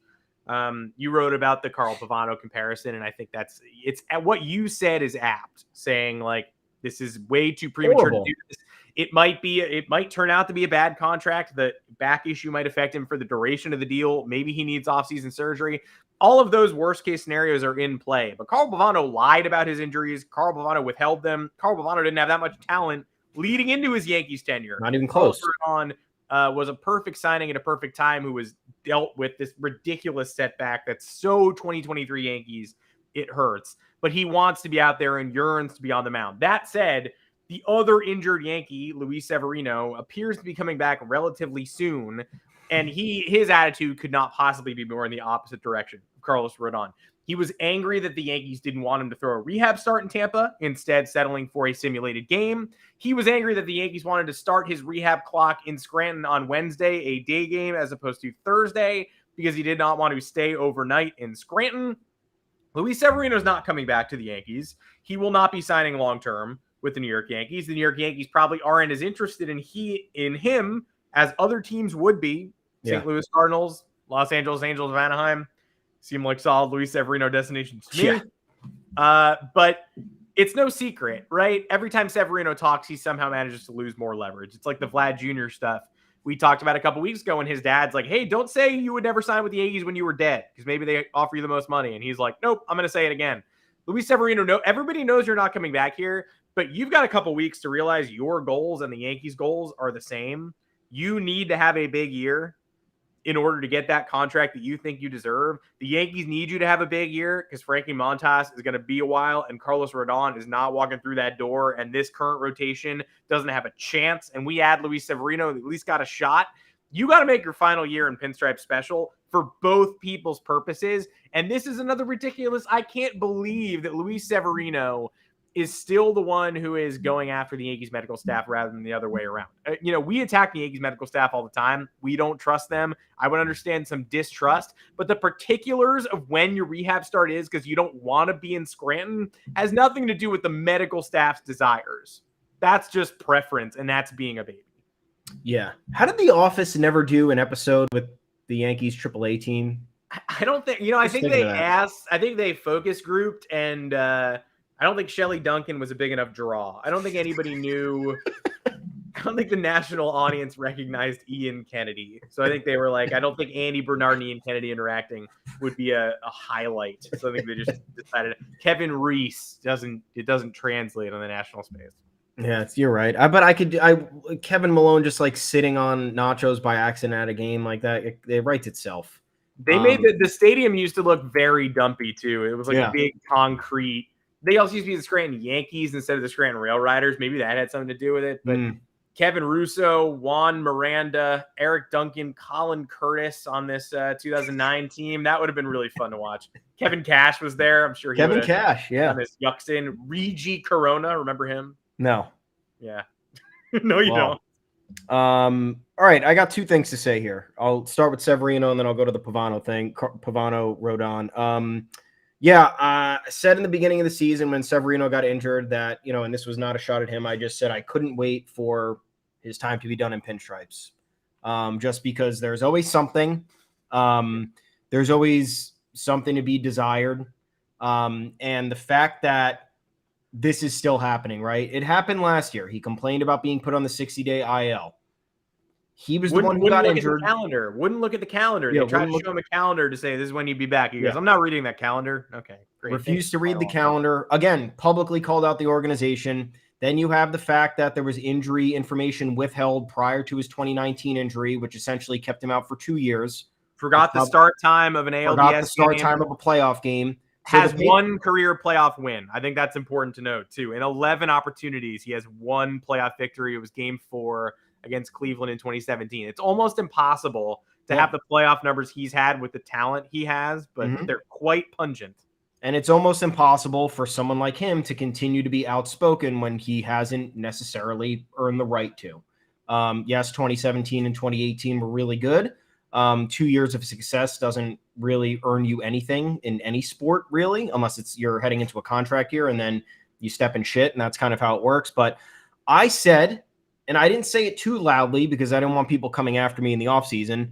You wrote about the Carl Pavano comparison, and I think it's what you said is apt, saying like this is way too premature to do this. It might turn out to be a bad contract. The back issue might affect him for the duration of the deal. Maybe he needs offseason surgery. All of those worst case scenarios are in play. But Carl Pavano lied about his injuries. Carl Pavano withheld them. Carl Pavano didn't have that much talent leading into his Yankees tenure. Not even close. Carlos Rodon was a perfect signing at a perfect time, who was dealt with this ridiculous setback that's so 2023 Yankees. It hurts. But he wants to be out there and yearns to be on the mound. That said, the other injured Yankee, Luis Severino, appears to be coming back relatively soon, and his attitude could not possibly be more in the opposite direction of Carlos Rodon. He was angry that the Yankees didn't want him to throw a rehab start in Tampa, instead settling for a simulated game. He was angry that the Yankees wanted to start his rehab clock in Scranton on Wednesday, a day game, as opposed to Thursday, because he did not want to stay overnight in Scranton. Luis Severino is not coming back to the Yankees. He will not be signing long-term with the New York Yankees. The New York Yankees probably aren't as interested in him as other teams would be. St. Louis Cardinals, Los Angeles Angels of Anaheim seem like solid Luis Severino destinations to me. But it's no secret, right? Every time Severino talks, he somehow manages to lose more leverage. It's like the Vlad Jr. stuff we talked about a couple weeks ago when his dad's like, hey, don't say you would never sign with the Yankees when you were dead because maybe they offer you the most money. And he's like, nope, I'm going to say it again. Luis Severino, everybody knows you're not coming back here, but you've got a couple weeks to realize your goals and the Yankees' goals are the same. You need to have a big year in order to get that contract that you think you deserve. The Yankees need you to have a big year because Frankie Montas is going to be a while and Carlos Rodon is not walking through that door, and this current rotation doesn't have a chance. And we add Luis Severino, at least got a shot. You got to make your final year in Pinstripe special for both people's purposes. And this is another ridiculous. I can't believe that Luis Severino is still the one who is going after the Yankees medical staff rather than the other way around. We attack the Yankees medical staff all the time. We don't trust them. I would understand some distrust, but the particulars of when your rehab start is because you don't want to be in Scranton has nothing to do with the medical staff's desires. That's just preference, and that's being a baby. Yeah. How did The Office never do an episode with the Yankees AAA team? I don't think, I think they asked, I think they focus grouped, and I don't think Shelley Duncan was a big enough draw. I don't think anybody knew. I don't think the national audience recognized Ian Kennedy. So I think they were like, I don't think Andy Bernard and Ian Kennedy interacting would be a highlight. So I think they just decided Kevin Reese doesn't translate on the national space. Yeah, you're right. Kevin Malone just like sitting on nachos by accident at a game like that. It writes itself. They made the stadium used to look very dumpy too. It was like a big concrete. They also used to be the Scranton Yankees instead of the Scranton Rail Riders. Maybe that had something to do with it. But Kevin Russo, Juan Miranda, Eric Duncan, Colin Curtis on this 2009 team. That would have been really fun to watch. Kevin Cash was there. I'm sure he Kevin Cash, yeah. On this Yuxton. Regi Corona, remember him? No. Yeah. No, you don't. All right, I got two things to say here. I'll start with Severino, and then I'll go to the Pavano thing. Pavano Rodon. I said in the beginning of the season when Severino got injured that, and this was not a shot at him. I just said I couldn't wait for his time to be done in pinstripes. Just because there's always something. There's always something to be desired. And the fact that this is still happening, right? It happened last year. He complained about being put on the 60-day IL. He was the one who got injured. Wouldn't look at the calendar. They tried to show him a calendar to say, this is when you'd be back. He goes, I'm not reading that calendar. Okay, great. Refused to read the calendar. Again, publicly called out the organization. Then you have the fact that there was injury information withheld prior to his 2019 injury, which essentially kept him out for 2 years. Forgot the start time of an ALDS Forgot the start time of a playoff game. Has one career playoff win. I think that's important to note, too. In 11 opportunities, he has one playoff victory. It was Game 4 against Cleveland in 2017. It's almost impossible to have the playoff numbers he's had with the talent he has, but they're quite pungent. And it's almost impossible for someone like him to continue to be outspoken when he hasn't necessarily earned the right to. Yes, 2017 and 2018 were really good. 2 years of success doesn't really earn you anything in any sport, really, unless you're heading into a contract year and then you step in shit, and that's kind of how it works. But I said, and I didn't say it too loudly because I didn't want people coming after me in the offseason,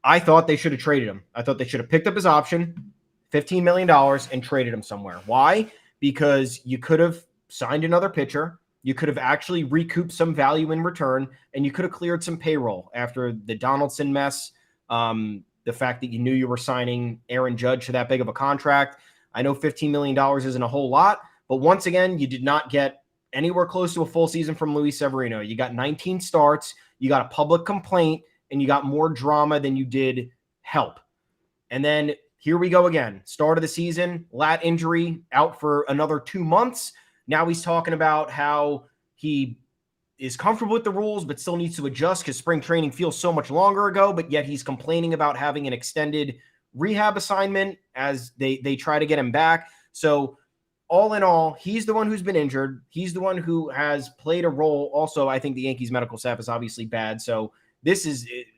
I thought they should have traded him. I thought they should have picked up his option, $15 million, and traded him somewhere. Why? Because you could have signed another pitcher. You could have actually recouped some value in return, and you could have cleared some payroll after the Donaldson mess, the fact that you knew you were signing Aaron Judge to that big of a contract. I know $15 million isn't a whole lot, but once again, you did not get anywhere close to a full season from Luis Severino. You got 19 starts, you got a public complaint, and you got more drama than you did help. And then here we go again. Start of the season, lat injury, out for another 2 months. Now he's talking about how he is comfortable with the rules, but still needs to adjust because spring training feels so much longer ago, but yet he's complaining about having an extended rehab assignment as they try to get him back. So all in all, he's the one who's been injured. He's the one who has played a role. Also, I think the Yankees medical staff is obviously bad. So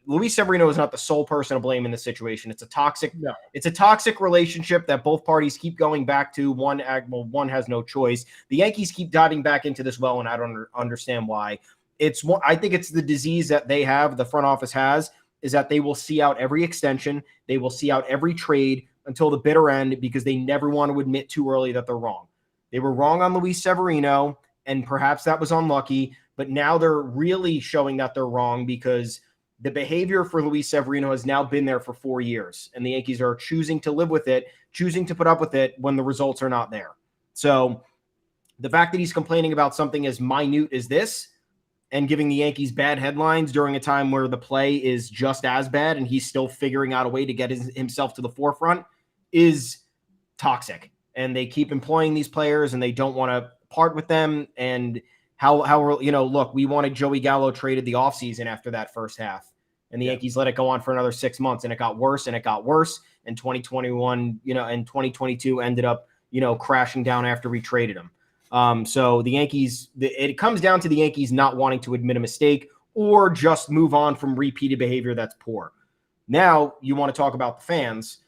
Luis Severino is not the sole person to blame in this situation. It's a toxic relationship that both parties keep going back to. One has no choice. The Yankees keep diving back into this well, and I don't understand why. I think it's the disease that they have, the front office has, is that they will see out every extension. They will see out every trade until the bitter end because they never want to admit too early that they're wrong. They were wrong on Luis Severino, and perhaps that was unlucky. But now they're really showing that they're wrong because the behavior for Luis Severino has now been there for 4 years, and the Yankees are choosing to live with it, choosing to put up with it when the results are not there. So the fact that he's complaining about something as minute as this and giving the Yankees bad headlines during a time where the play is just as bad and he's still figuring out a way to get himself to the forefront is toxic. And they keep employing these players and they don't want to part with them. And look, we wanted Joey Gallo traded the offseason after that first half, and the Yankees let it go on for another 6 months, and it got worse and it got worse. And 2021, and 2022 ended up, crashing down after we traded him. So the Yankees, it comes down to the Yankees not wanting to admit a mistake or just move on from repeated behavior that's poor. Now you want to talk about the fans.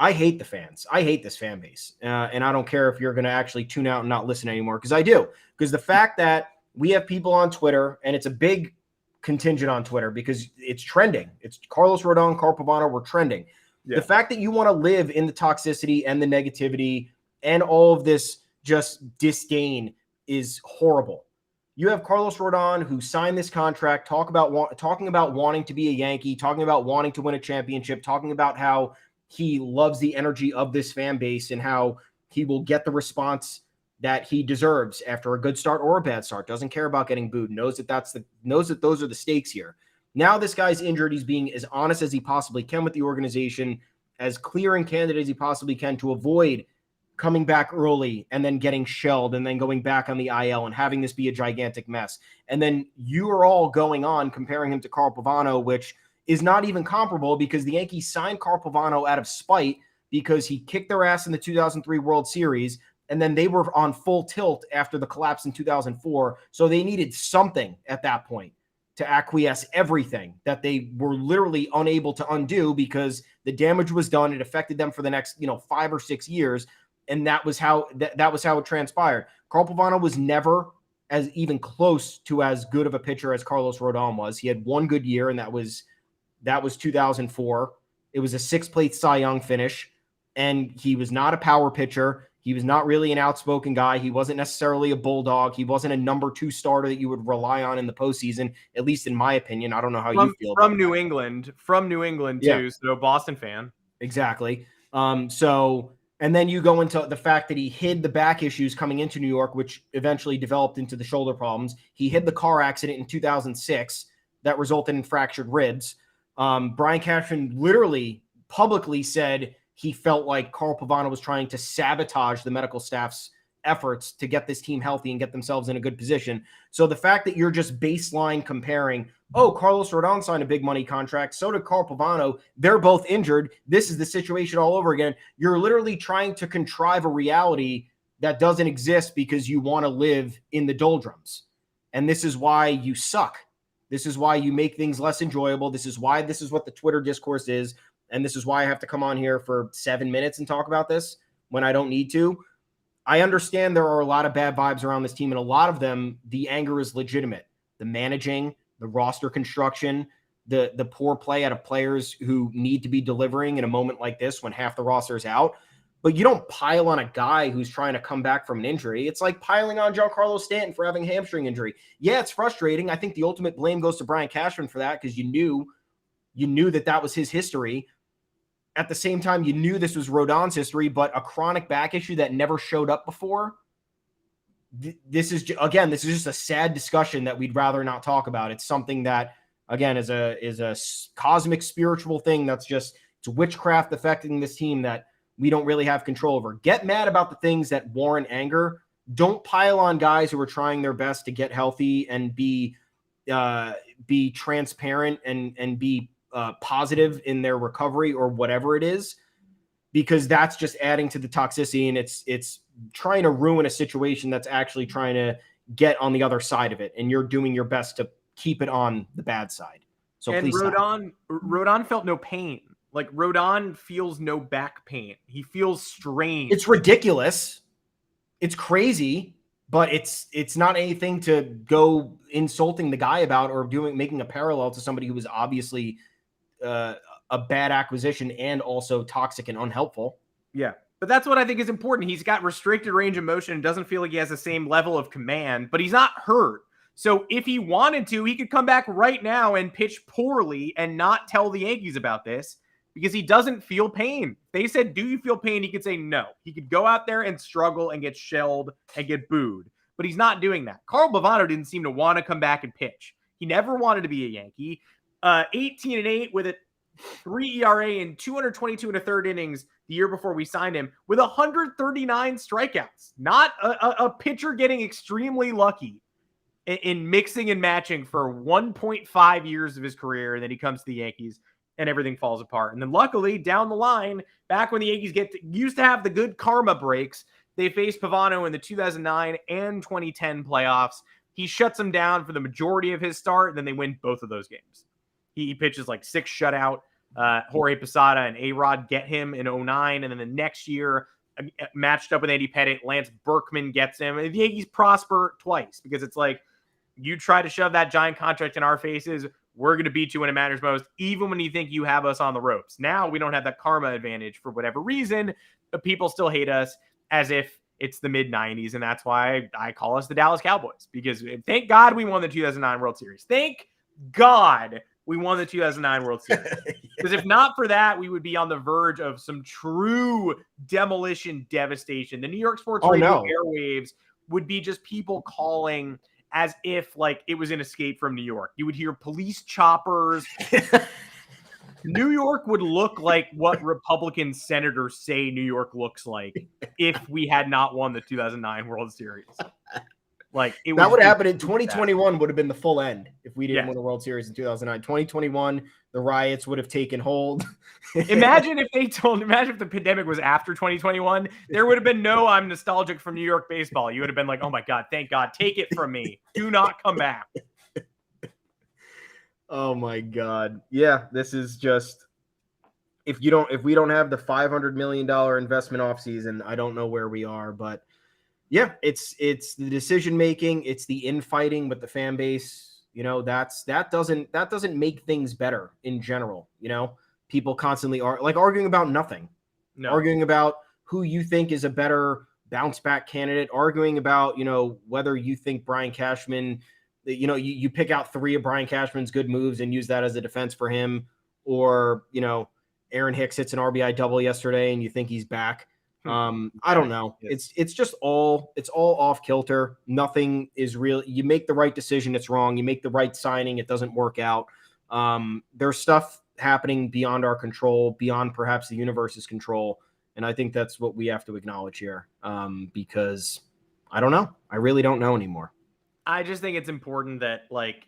I hate the fans. I hate this fan base. And I don't care if you're going to actually tune out and not listen anymore, because I do. Because the fact that we have people on Twitter, and it's a big contingent on Twitter because it's trending. It's Carlos Rodon, Carl Pavano, we're trending. Yeah. The fact that you want to live in the toxicity and the negativity and all of this just disdain is horrible. You have Carlos Rodon, who signed this contract, talking about wanting to be a Yankee, talking about wanting to win a championship, talking about how he loves the energy of this fan base and how he will get the response that he deserves after a good start or a bad start. Doesn't care about getting booed. Knows that those are the stakes here. Now this guy's injured. He's being as honest as he possibly can with the organization, as clear and candid as he possibly can to avoid coming back early and then getting shelled and then going back on the IL and having this be a gigantic mess. And then you are all going on comparing him to Carl Pavano, which is not even comparable because the Yankees signed Carl Pavano out of spite because he kicked their ass in the 2003 World Series, and then they were on full tilt after the collapse in 2004. So they needed something at that point to acquiesce everything that they were literally unable to undo because the damage was done. It affected them for the next, 5 or 6 years. And that was how it transpired. Carl Pavano was never as even close to as good of a pitcher as Carlos Rodon was. He had one good year, and that was 2004. It was a 6th-place Cy Young finish, and he was not a power pitcher. He was not really an outspoken guy. He wasn't necessarily a bulldog. He wasn't a number 2 starter that you would rely on in the postseason, at least in my opinion. I don't know how you feel. From New England too, yeah. So Boston fan. Exactly. And then you go into the fact that he hid the back issues coming into New York, which eventually developed into the shoulder problems. He hid the car accident in 2006 that resulted in fractured ribs. Brian Cashman literally publicly said he felt like Carl Pavano was trying to sabotage the medical staff's efforts to get this team healthy and get themselves in a good position. So the fact that you're just baseline comparing, Carlos Rodon signed a big money contract, so did Carl Pavano, they're both injured, this is the situation all over again. You're literally trying to contrive a reality that doesn't exist because you want to live in the doldrums. And this is why you suck. This is why you make things less enjoyable. This is what the Twitter discourse is. And this is why I have to come on here for 7 minutes and talk about this when I don't need to. I understand there are a lot of bad vibes around this team, and a lot of them, the anger is legitimate. The managing, the roster construction, the poor play out of players who need to be delivering in a moment like this when half the roster is out. But you don't pile on a guy who's trying to come back from an injury. It's like piling on Giancarlo Stanton for having a hamstring injury. Yeah, it's frustrating. I think the ultimate blame goes to Brian Cashman for that because you knew that was his history. At the same time, you knew this was Rodon's history, but a chronic back issue that never showed up before. This is just a sad discussion that we'd rather not talk about. It's something that, again, is a cosmic spiritual thing it's witchcraft affecting this team that we don't really have control over. Get mad about the things that warrant anger. Don't pile on guys who are trying their best to get healthy and be transparent and be positive in their recovery or whatever it is, because that's just adding to the toxicity, and it's trying to ruin a situation that's actually trying to get on the other side of it, and you're doing your best to keep it on the bad side. So and please Rodon felt no pain. Like Rodon feels no back pain. He feels strange. It's ridiculous. It's crazy, but it's not anything to go insulting the guy about or making a parallel to somebody who was obviously a bad acquisition and also toxic and unhelpful. Yeah, but that's what I think is important. He's got restricted range of motion and doesn't feel like he has the same level of command, but he's not hurt. So if he wanted to, he could come back right now and pitch poorly and not tell the Yankees about this because he doesn't feel pain. They said, do you feel pain? He could say no. He could go out there and struggle and get shelled and get booed, but he's not doing that. Carl Pavano didn't seem to want to come back and pitch. He never wanted to be a Yankee. 18-8 with a 3 ERA in 222 1/3 innings the year before we signed him with 139 strikeouts. Not a pitcher getting extremely lucky in mixing and matching for 1.5 years of his career. And then he comes to the Yankees and everything falls apart. And then luckily down the line, back when the Yankees used to have the good karma breaks, they faced Pavano in the 2009 and 2010 playoffs. He shuts them down for the majority of his start, and then they win both of those games. He pitches like 6 shutout. Jorge Posada and A-Rod get him in 2009. And then the next year, matched up with Andy Pettitte, Lance Berkman gets him. And the Yankees prosper twice because it's like, you try to shove that giant contract in our faces, we're going to beat you when it matters most, even when you think you have us on the ropes. Now we don't have that karma advantage for whatever reason, but people still hate us as if it's the mid-90s. And that's why I call us the Dallas Cowboys, because thank God we won the 2009 World Series. Thank God we won the 2009 World Series. Because if not for that, we would be on the verge of some true demolition devastation. The New York sports radio airwaves would be just people calling as if like it was an escape from New York. You would hear police choppers. New York would look like what Republican senators say New York looks like if we had not won the 2009 World Series. Like it that would happen in 2021 would have been the full end if we didn't Yes. win the World Series in 2009. 2021, the riots would have taken hold. Imagine if the pandemic was after 2021, there would have been no I'm nostalgic from New York baseball. You would have been like, oh my God, thank God, take it from me. Do not come back. Oh my God. Yeah, this is just if we don't have the $500 million investment offseason, I don't know where we are. But yeah, it's the decision making, it's the infighting with the fan base. You know, that doesn't make things better in general. You know, people constantly are like arguing about nothing, arguing about who you think is a better bounce back candidate, arguing about, you know, whether you think Brian Cashman, you know, you pick out 3 of Brian Cashman's good moves and use that as a defense for him, or, you know, Aaron Hicks hits an RBI double yesterday and you think he's back. I don't know. It's just all off kilter. Nothing is real. You make the right decision, it's wrong. You make the right signing, it doesn't work out. There's stuff happening beyond our control, beyond perhaps the universe's control. And I think that's what we have to acknowledge here. Because I don't know. I really don't know anymore. I just think it's important that, like,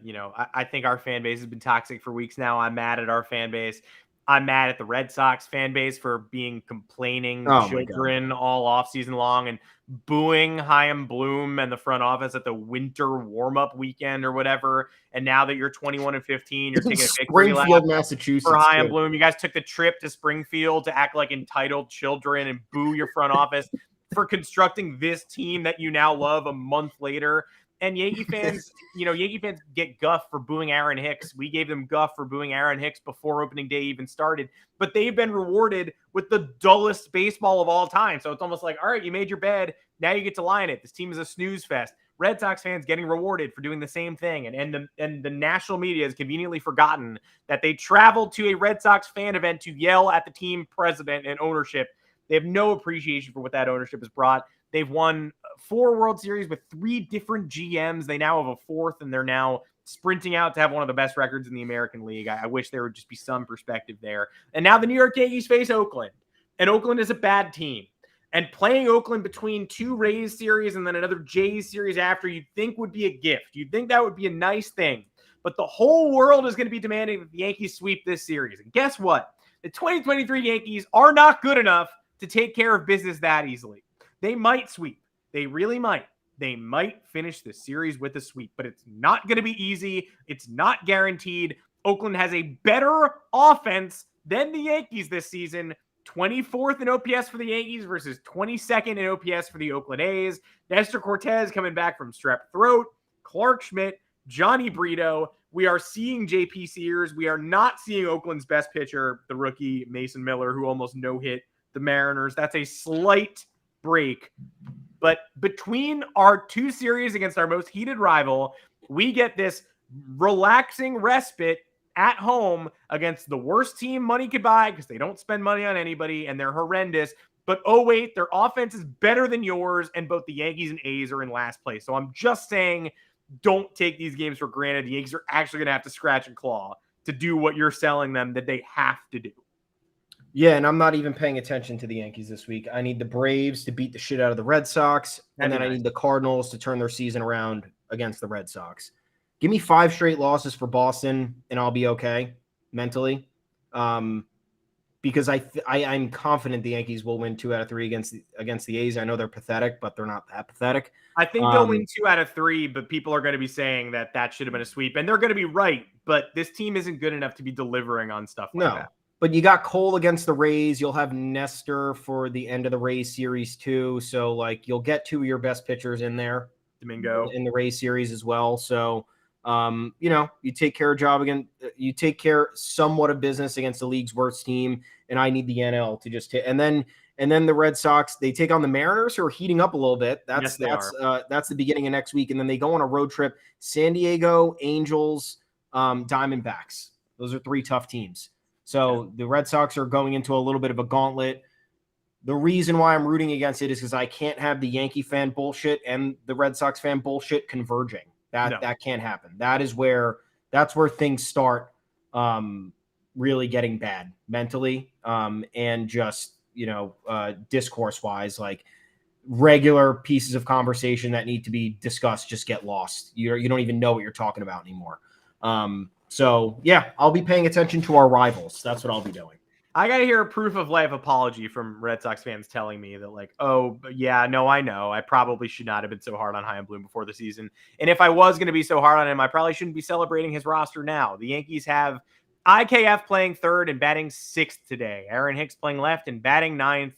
you know, I think our fan base has been toxic for weeks now. I'm mad at our fan base. I'm mad at the Red Sox fan base for being complaining children all offseason long and booing Chaim Bloom and the front office at the winter warm-up weekend or whatever. And now that you're 21-15, you're taking a victory lap Massachusetts for Chaim Bloom. You guys took the trip to Springfield to act like entitled children and boo your front office for constructing this team that you now love a month later. And Yankee fans, you know, Yankee fans get guff for booing Aaron Hicks. We gave them guff for booing Aaron Hicks before opening day even started. But they've been rewarded with the dullest baseball of all time. So it's almost like, all right, you made your bed. Now you get to lie in it. This team is a snooze fest. Red Sox fans getting rewarded for doing the same thing. And the national media has conveniently forgotten that they traveled to a Red Sox fan event to yell at the team president and ownership. They have no appreciation for what that ownership has brought. They've won 4 World Series with 3 different GMs. They now have a 4th, and they're now sprinting out to have one of the best records in the American League. I wish there would just be some perspective there. And now the New York Yankees face Oakland, and Oakland is a bad team. And playing Oakland between 2 Rays series and then another Jays series after, you'd think would be a gift. You'd think that would be a nice thing. But the whole world is going to be demanding that the Yankees sweep this series. And guess what? The 2023 Yankees are not good enough to take care of business that easily. They might sweep. They really might. They might finish the series with a sweep, but it's not going to be easy. It's not guaranteed. Oakland has a better offense than the Yankees this season. 24th in OPS for the Yankees versus 22nd in OPS for the Oakland A's. Nestor Cortez coming back from strep throat. Clark Schmidt, Johnny Brito. We are seeing JP Sears. We are not seeing Oakland's best pitcher, the rookie Mason Miller, who almost no-hit the Mariners. That's a slight break. But between our 2 series against our most heated rival, we get this relaxing respite at home against the worst team money could buy because they don't spend money on anybody and they're horrendous. But oh wait, their offense is better than yours, and both the Yankees and A's are in last place. So I'm just saying, don't take these games for granted. The Yankees are actually going to have to scratch and claw to do what you're selling them that they have to do. Yeah, and I'm not even paying attention to the Yankees this week. I need the Braves to beat the shit out of the Red Sox, and then I need the Cardinals to turn their season around against the Red Sox. Give me 5 straight losses for Boston, and I'll be okay mentally. Because I'm confident the Yankees will win 2 out of 3 against the A's. I know they're pathetic, but they're not that pathetic. I think they'll win 2 out of 3, but people are going to be saying that should have been a sweep, and they're going to be right. But this team isn't good enough to be delivering on stuff like that. But you got Cole against the Rays. You'll have Nestor for the end of the Rays series too. So like you'll get 2 of your best pitchers in there. Domingo in the Rays series as well. So you know, you take care of job again. You take care somewhat of business against the league's worst team, and I need the NL to just hit. And then the Red Sox, they take on the Mariners, who are heating up a little bit. That's the beginning of next week, and then they go on a road trip: San Diego, Angels, Diamondbacks. Those are 3 tough teams. So the Red Sox are going into a little bit of a gauntlet. The reason why I'm rooting against it is because I can't have the Yankee fan bullshit and the Red Sox fan bullshit converging. That can't happen. That's where things start really getting bad mentally, and just, discourse wise, like regular pieces of conversation that need to be discussed just get lost. You don't even know what you're talking about anymore. So yeah, I'll be paying attention to our rivals. That's what I'll be doing. I got to hear a proof of life apology from Red Sox fans telling me that, like, oh, yeah, no, I know. I probably should not have been so hard on Chaim Bloom before the season. And if I was going to be so hard on him, I probably shouldn't be celebrating his roster now. The Yankees have IKF playing third and batting sixth today. Aaron Hicks playing left and batting ninth.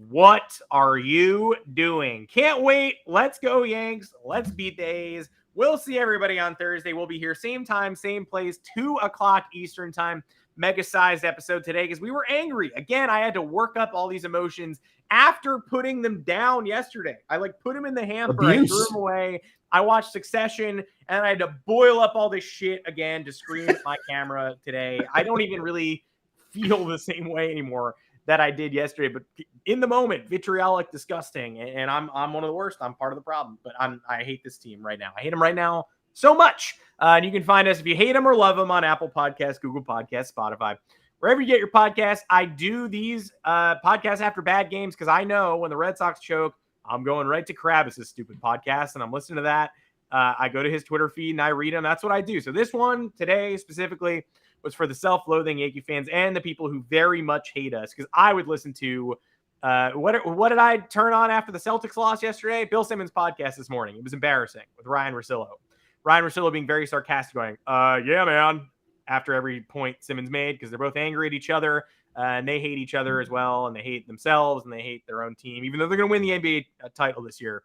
What are you doing? Can't wait. Let's go, Yanks. Let's beat the A's. We'll see everybody on Thursday. We'll be here same time, same place, 2:00 Eastern time. Mega-sized episode today because we were angry. Again, I had to work up all these emotions after putting them down yesterday. I put them in the hamper. I threw them away. I watched Succession, and I had to boil up all this shit again to scream at my camera today. I don't even really feel the same way anymore that I did yesterday, but in the moment, vitriolic, disgusting, and I'm one of the worst. I'm part of the problem, but I hate this team right now. I hate them right now so much. And you can find us if you hate them or love them on Apple Podcasts, Google Podcasts, Spotify, wherever you get your podcasts. I do these podcasts after bad games because I know when the Red Sox choke, I'm going right to Kravis's stupid podcast and I'm listening to that. I go to his Twitter feed and I read them. That's what I do. So this one today specifically was for the self-loathing Yankee fans and the people who very much hate us, because I would listen to what did I turn on after the Celtics lost yesterday? Bill Simmons' podcast this morning. It was embarrassing with Ryan Russillo. Ryan Russillo being very sarcastic, going, yeah, man, after every point Simmons made, because they're both angry at each other, and they hate each other as well, and they hate themselves, and they hate their own team, even though they're going to win the NBA title this year.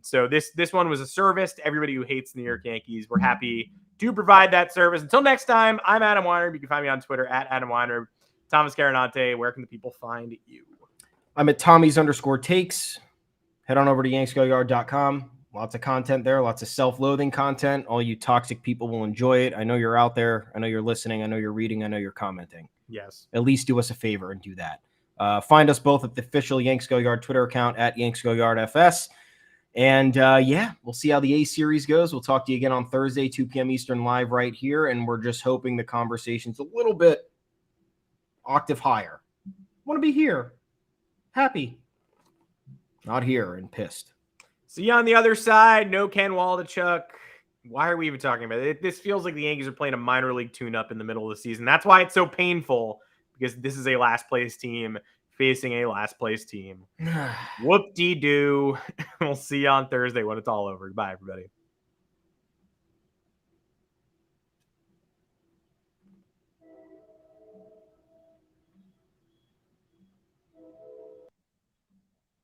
So this one was a service to everybody who hates the New York Yankees. We're happy to provide that service. Until next time, I'm Adam Weiner. You can find me on Twitter at Adam Weiner. Thomas Carinante, where can the people find you? I'm at Tommy's_takes. Head on over to YanksGoYard.com. Lots of content there, lots of self-loathing content. All you toxic people will enjoy it. I know you're out there. I know you're listening. I know you're reading. I know you're commenting. Yes. At least do us a favor and do that. Find us both at the official Yanks Go Yard Twitter account at YanksGoYardFS. And yeah, we'll see how the A series goes. We'll talk to you again on Thursday, 2 p.m. Eastern, live right here. And we're just hoping the conversation's a little bit octave higher. Want to be here. Happy. Not here and pissed. See you on the other side. No Ken Waldichuk. Why are we even talking about it? This feels like the Yankees are playing a minor league tune-up in the middle of the season. That's why it's so painful, because this is a last-place team facing a last-place team. Whoop-de-doo. We'll see you on Thursday when it's all over. Bye, everybody.